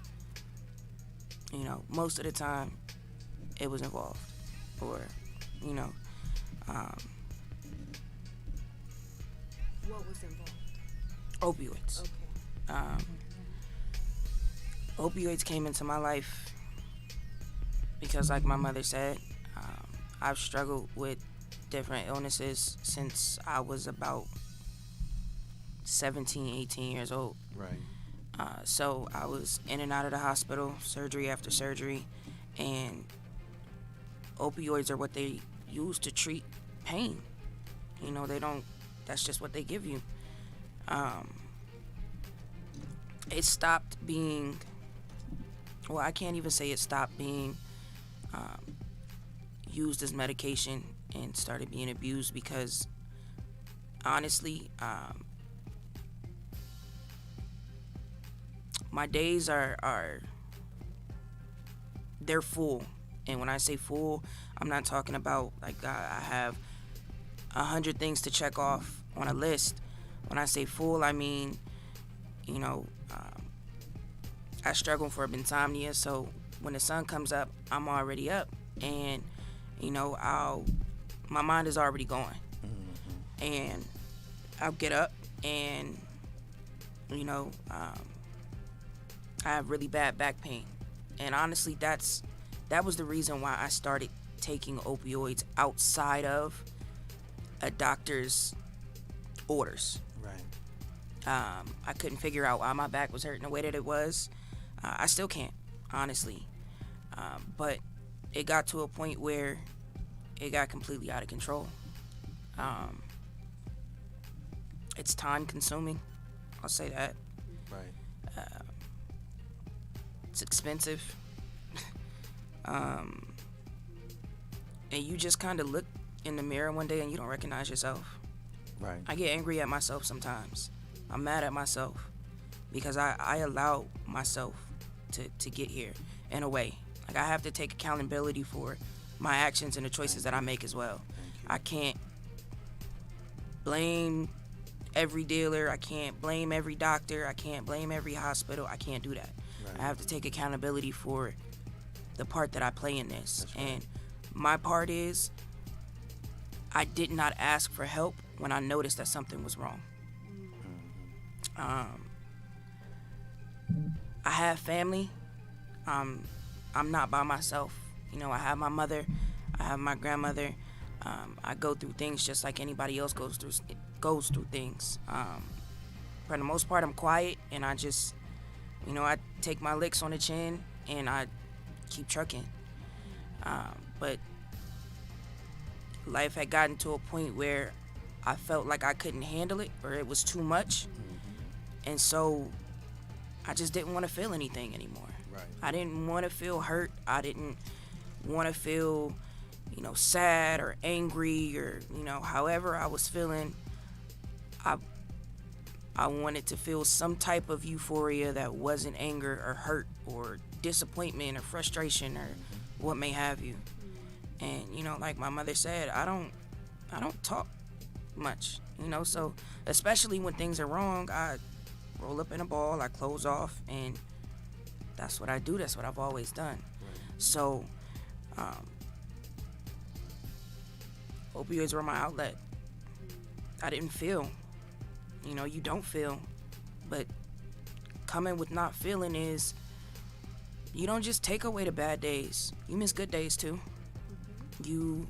most of the time, it was involved, or What was involved? opioids. Okay. Opioids came into my life because, like my mother said, I've struggled with different illnesses since I was about 17, 18 years old. Right. So I was in and out of the hospital, surgery after surgery, and opioids are what they use to treat pain. That's just what they give you. It stopped being, well, I can't even say it stopped being used as medication and started being abused because, honestly, my days are they're full. And when I say full, I'm not talking about like I have 100 things to check off on a list. When I say full, I mean, I struggle for insomnia, so when the sun comes up, I'm already up, and my mind is already going, and I'll get up, and I have really bad back pain, and honestly, that was the reason why I started taking opioids outside of a doctor's orders. Right. I couldn't figure out why my back was hurting the way that it was. I still can't, honestly. But it got to a point where it got completely out of control. It's time consuming. I'll say that. Right. It's expensive. And you just kind of look in the mirror one day and you don't recognize yourself. Right. I get angry at myself sometimes. I'm mad at myself because I allowed myself to get here in a way. Like, I have to take accountability for my actions and the choices that I make as well. I can't blame every dealer. I can't blame every doctor. I can't blame every hospital. I can't do that. Right. I have to take accountability for the part that I play in this. That's right. And my part is I did not ask for help when I noticed that something was wrong. I have family. I'm not by myself. I have my mother. I have my grandmother. I go through things just like anybody else goes through things. For the most part, I'm quiet, and I just, I take my licks on the chin, and I keep trucking. But life had gotten to a point where I felt like I couldn't handle it, or it was too much. And so I just didn't want to feel anything anymore. Right. I didn't want to feel hurt. I didn't want to feel, sad or angry or, however I was feeling, I wanted to feel some type of euphoria that wasn't anger or hurt or disappointment or frustration or what may have you. And, like my mother said, I don't talk much, so especially when things are wrong, I roll up in a ball, I close off, and that's what I do. That's what I've always done. So, opioids were my outlet. I didn't feel. You don't feel. But coming with not feeling is, you don't just take away the bad days. You miss good days too. You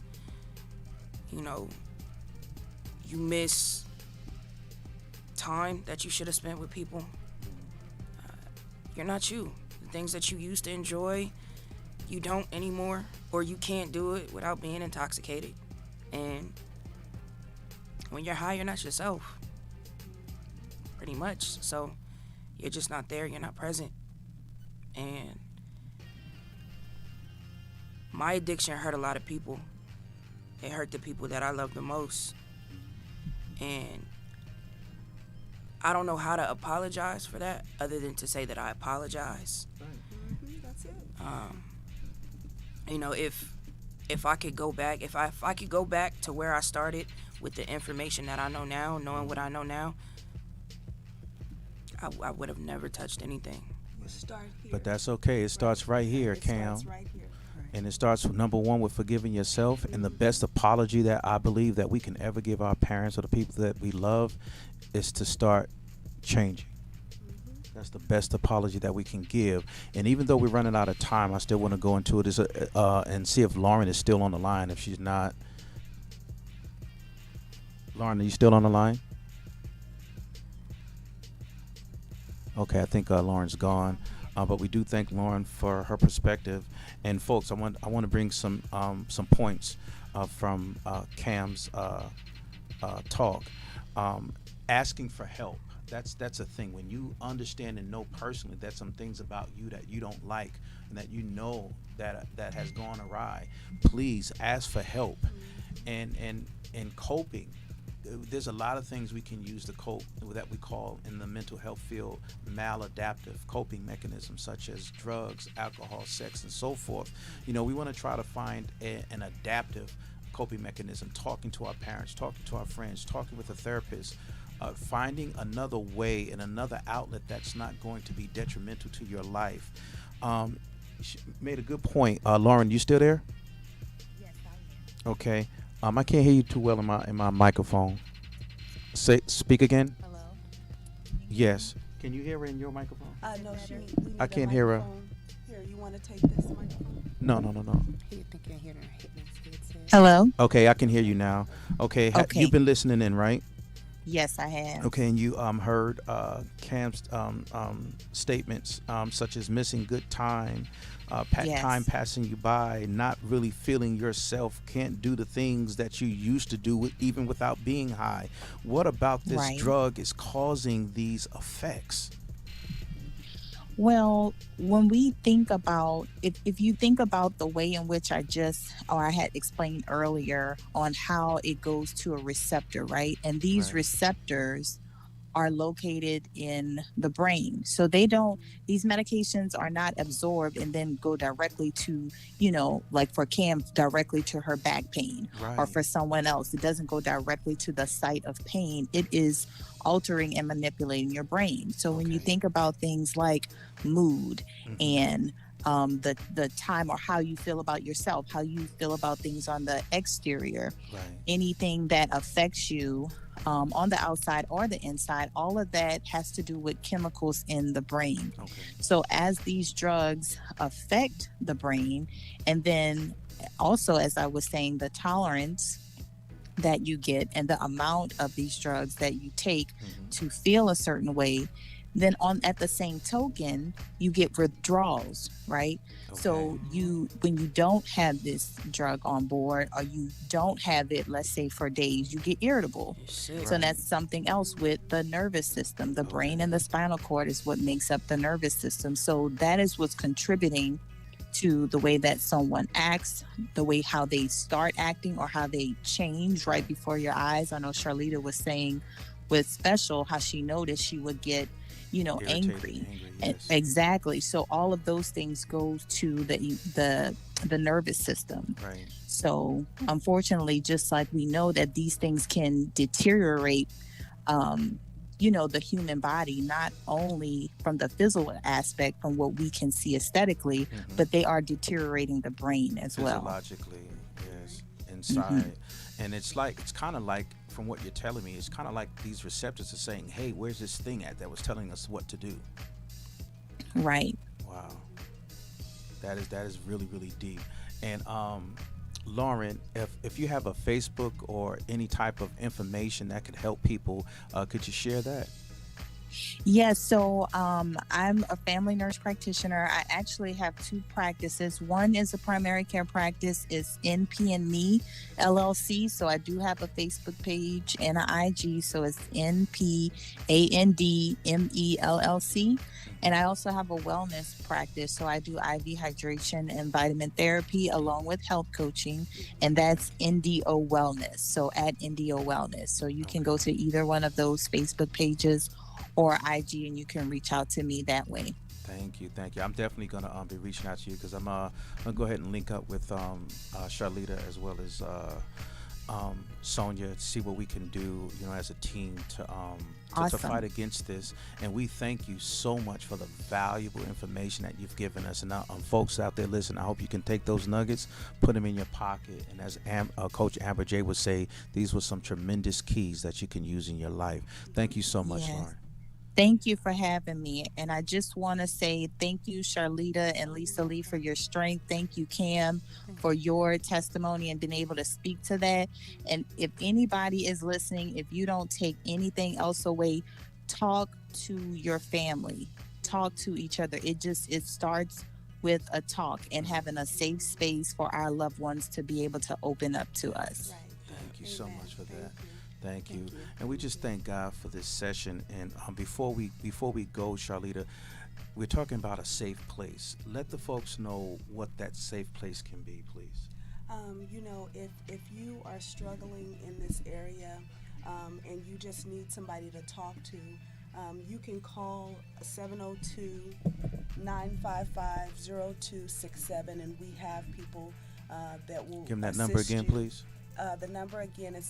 miss time that you should have spent with people. You're not you. The things that you used to enjoy, you don't anymore, or you can't do it without being intoxicated. And when you're high, you're not yourself, pretty much. So you're just not there, you're not present. And my addiction hurt a lot of people. It hurt the people that I love the most. And I don't know how to apologize for that other than to say that I apologize. That's it. If I could go back, if I could go back to where I started with the information that I know now, knowing what I know now, I would have never touched anything. Start here. But that's okay. It starts right here, It Cam. starts right here. And it starts with number one with forgiving yourself. And the best apology that I believe that we can ever give our parents or the people that we love is to start changing. That's the best apology that we can give. And even though we're running out of time, I still want to go into it and see if Lauren is still on the line. If she's not, Lauren, are you still on the line? Okay, I think Lauren's gone. But we do thank Lauren for her perspective. And folks, I want to bring some points from Cam's talk. Asking for help. That's a thing. When you understand and know personally that some things about you that you don't like and that you know that has gone awry, please ask for help. And coping. There's a lot of things we can use to cope that we call in the mental health field maladaptive coping mechanisms, such as drugs, alcohol, sex, and so forth. We want to try to find an adaptive coping mechanism, talking to our parents, talking to our friends, talking with a therapist, finding another way and another outlet that's not going to be detrimental to your life. She made a good point. Lauren, you still there? Yes, I am. Okay. I can't hear you too well in my microphone. Speak again. Hello. Yes. Can you hear her in your microphone? No, we need I a can't hear her. microphone. Here, you want to take this microphone? No. Hello. Okay, I can hear you now. Okay. Okay. You've been listening in, right? Yes, I have. Okay, and you heard Cam's statements such as missing good time, Yes. time passing you by, not really feeling yourself, can't do the things that you used to do even without being high. What about this Right. drug is causing these effects? Well, when we think about if you think about the way in which I had explained earlier on how it goes to a receptor, right? And these Right. receptors are located in the brain. So these medications are not absorbed and then go directly to, like for Cam, directly to her back pain. Or Right. for someone else, it doesn't go directly to the site of pain. It is altering and manipulating your brain. So when you Okay. think about things like mood Mhm. and the time or how you feel about yourself, how you feel about things on the exterior, Right. anything that affects you on the outside or the inside, all of that has to do with chemicals in the brain. Okay. So as these drugs affect the brain, and then also, as I was saying, the tolerance that you get and the amount of these drugs that you take Mhm. to feel a certain way, then at the same token, you get withdrawals, right? So when you don't have this drug on board, or you don't have it, let's say for days, you get irritable. Shit. So that's something else with the nervous system. The brain and the spinal cord is what makes up the nervous system. So that is what's contributing to the way that someone acts, the way how they start acting or how they change right before your eyes. I know Charlita was saying with Special how she noticed she would get, Irritated, angry. yes. Exactly. So all of those things go to the nervous system. Right. So unfortunately, just like we know that these things can deteriorate, the human body, not only from the physical aspect, from what we can see aesthetically, but they are deteriorating the brain as well. Physiologically, yes, inside. And it's kind of like, from what you're telling me, it's kind of like these receptors are saying, hey, where's this thing at that was telling us what to do? Right. Wow. That is really, really deep. And Lauren, if you have a Facebook or any type of information that could help people, could you share that? Yes, so I'm a family nurse practitioner. I actually have two practices. One is a primary care practice, is NP and Me LLC. So I do have a Facebook page and an IG. So it's NP ANDME LLC. And I also have a wellness practice. So I do IV hydration and vitamin therapy along with health coaching. And that's NDO Wellness. So at NDO Wellness. So you can go to either one of those Facebook pages or IG, and you can reach out to me that way. Thank you. I'm definitely gonna be reaching out to you, because I'm gonna go ahead and link up with Charlita as well as Sonia to see what we can do, as a team to Awesome. fight against this. And we thank you so much for the valuable information that you've given us. And folks out there, listen, I hope you can take those nuggets, put them in your pocket, and as Coach Amber J would say, these were some tremendous keys that you can use in your life. Thank you so much, Yes. Lauren. Thank you for having me. And I just want to say thank you, Charlita and Lisa Lee, for your strength. Thank you, Cam, for your testimony and being able to speak to that. And if anybody is listening, if you don't take anything else away, talk to your family, talk to each other. It starts with a talk and having a safe space for our loved ones to be able to open up to us. Thank you so much for that. Thank you. And we just thank God for this session. And before we go, Charlita, we're talking about a safe place. Let the folks know what that safe place can be, please. If you are struggling in this area and you just need somebody to talk to, you can call 702-955-0267, and we have people that will Give them that assist number again, you. please. The number again is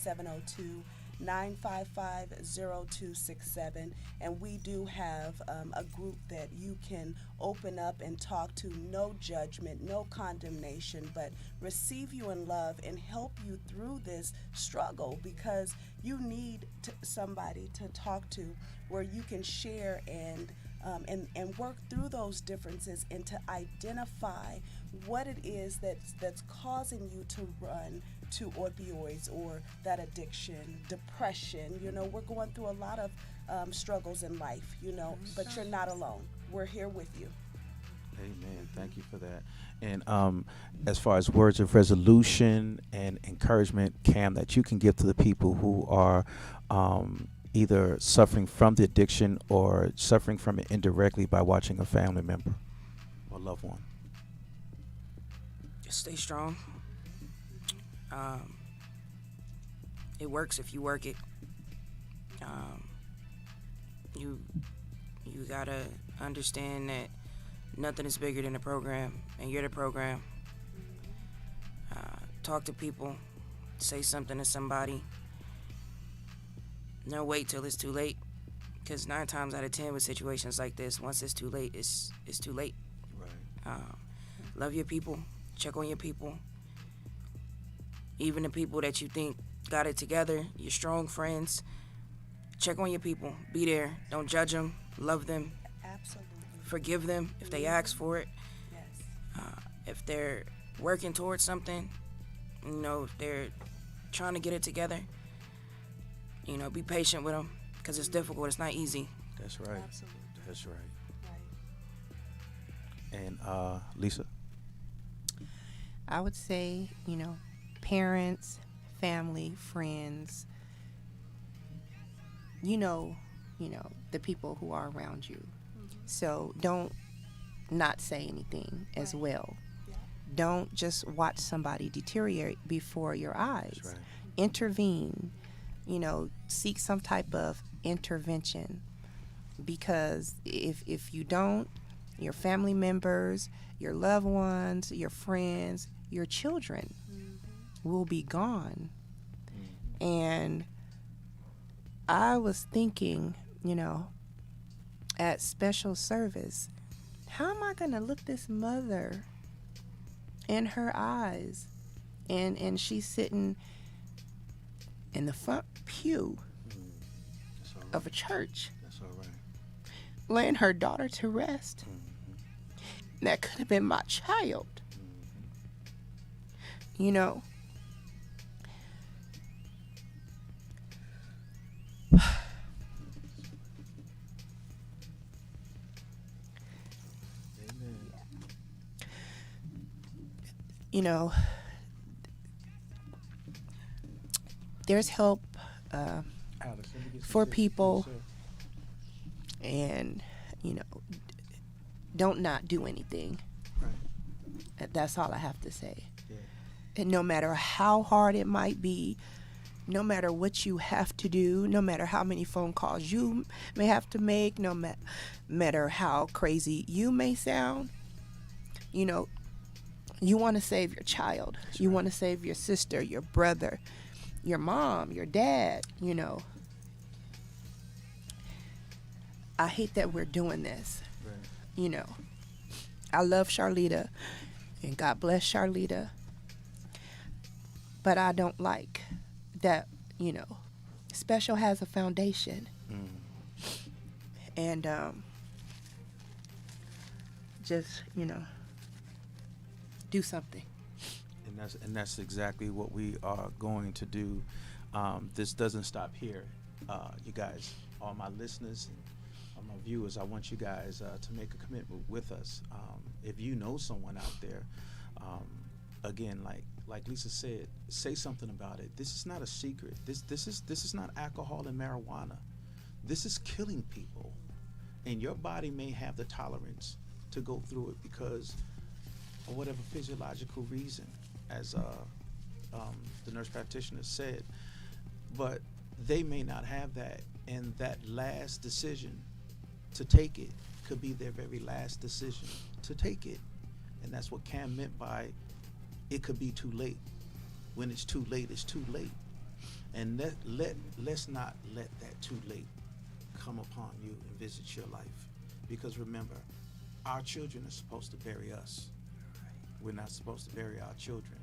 702-955-0267, and we do have a group that you can open up and talk to. No judgment, no condemnation, but receive you in love and help you through this struggle, because you need somebody to talk to where you can share and work through those differences and to identify what it is that's causing you to run to opioids or that addiction, depression. We're going through a lot of struggles in life, but you're not alone. We're here with you. Amen. Thank you for that. And as far as words of resolution and encouragement, Cam, that you can give to the people who are either suffering from the addiction or suffering from it indirectly by watching a family member or loved one. Just stay strong. It works if you work it. You gotta understand that nothing is bigger than the program, and you're the program. Talk to people, say something to somebody. Don't wait till it's too late, because 9 times out of 10 with situations like this, once it's too late, it's too late. Right. Love your people, check on your people. Even the people that you think got it together, your strong friends, check on your people. Be there. Don't judge them. Love them. Absolutely. Forgive them if they ask for it. Yes. If they're working towards something, if they're trying to get it together, be patient with them, because it's difficult. It's not easy. That's right. Absolutely. That's right. Right. And Lisa? I would say, parents, family, friends, the people who are around you. So don't not say anything as well. Don't just watch somebody deteriorate before your eyes. That's right. Intervene, seek some type of intervention, because if you don't, your family members, your loved ones, your friends, your children will be gone. And I was thinking, at special service, how am I going to look this mother in her eyes? And she's sitting in the front pew of a church. That's all right. Laying her daughter to rest. That could have been my child. There's help for people, and don't not do anything. Right. That's all I have to say. Yeah. And no matter how hard it might be, no matter what you have to do, no matter how many phone calls you may have to make, no matter how crazy you may sound, you want to save your child. That's you right. want to save your sister, your brother, your mom, your dad, I hate that we're doing this. Right. I love Charlita, and God bless Charlita, but I don't like that, Special has a foundation. And just, do something. And that's exactly what we are going to do. This doesn't stop here. You guys, all my listeners and all my viewers, I want you guys to make a commitment with us. If you know someone out there, again, like Lisa said, say something about it. This is not a secret. This is not alcohol and marijuana. This is killing people, and your body may have the tolerance to go through it because of whatever physiological reason, as the nurse practitioner said, but they may not have that, and that last decision to take it could be their very last decision to take it. And that's what Cam meant by it could be too late. When it's too late, it's too late. And let's not let that too late come upon you and visit your life. Because remember, our children are supposed to bury us. We're not supposed to bury our children.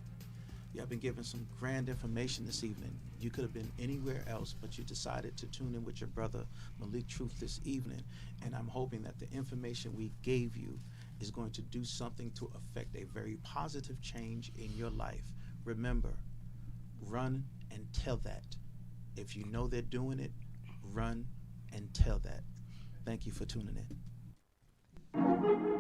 You have been given some grand information this evening. You could have been anywhere else, but you decided to tune in with your brother Malik Truth this evening. And I'm hoping that the information we gave you is going to do something to affect a very positive change in your life. Remember, run and tell that. If you know they're doing it, run and tell that. Thank you for tuning in.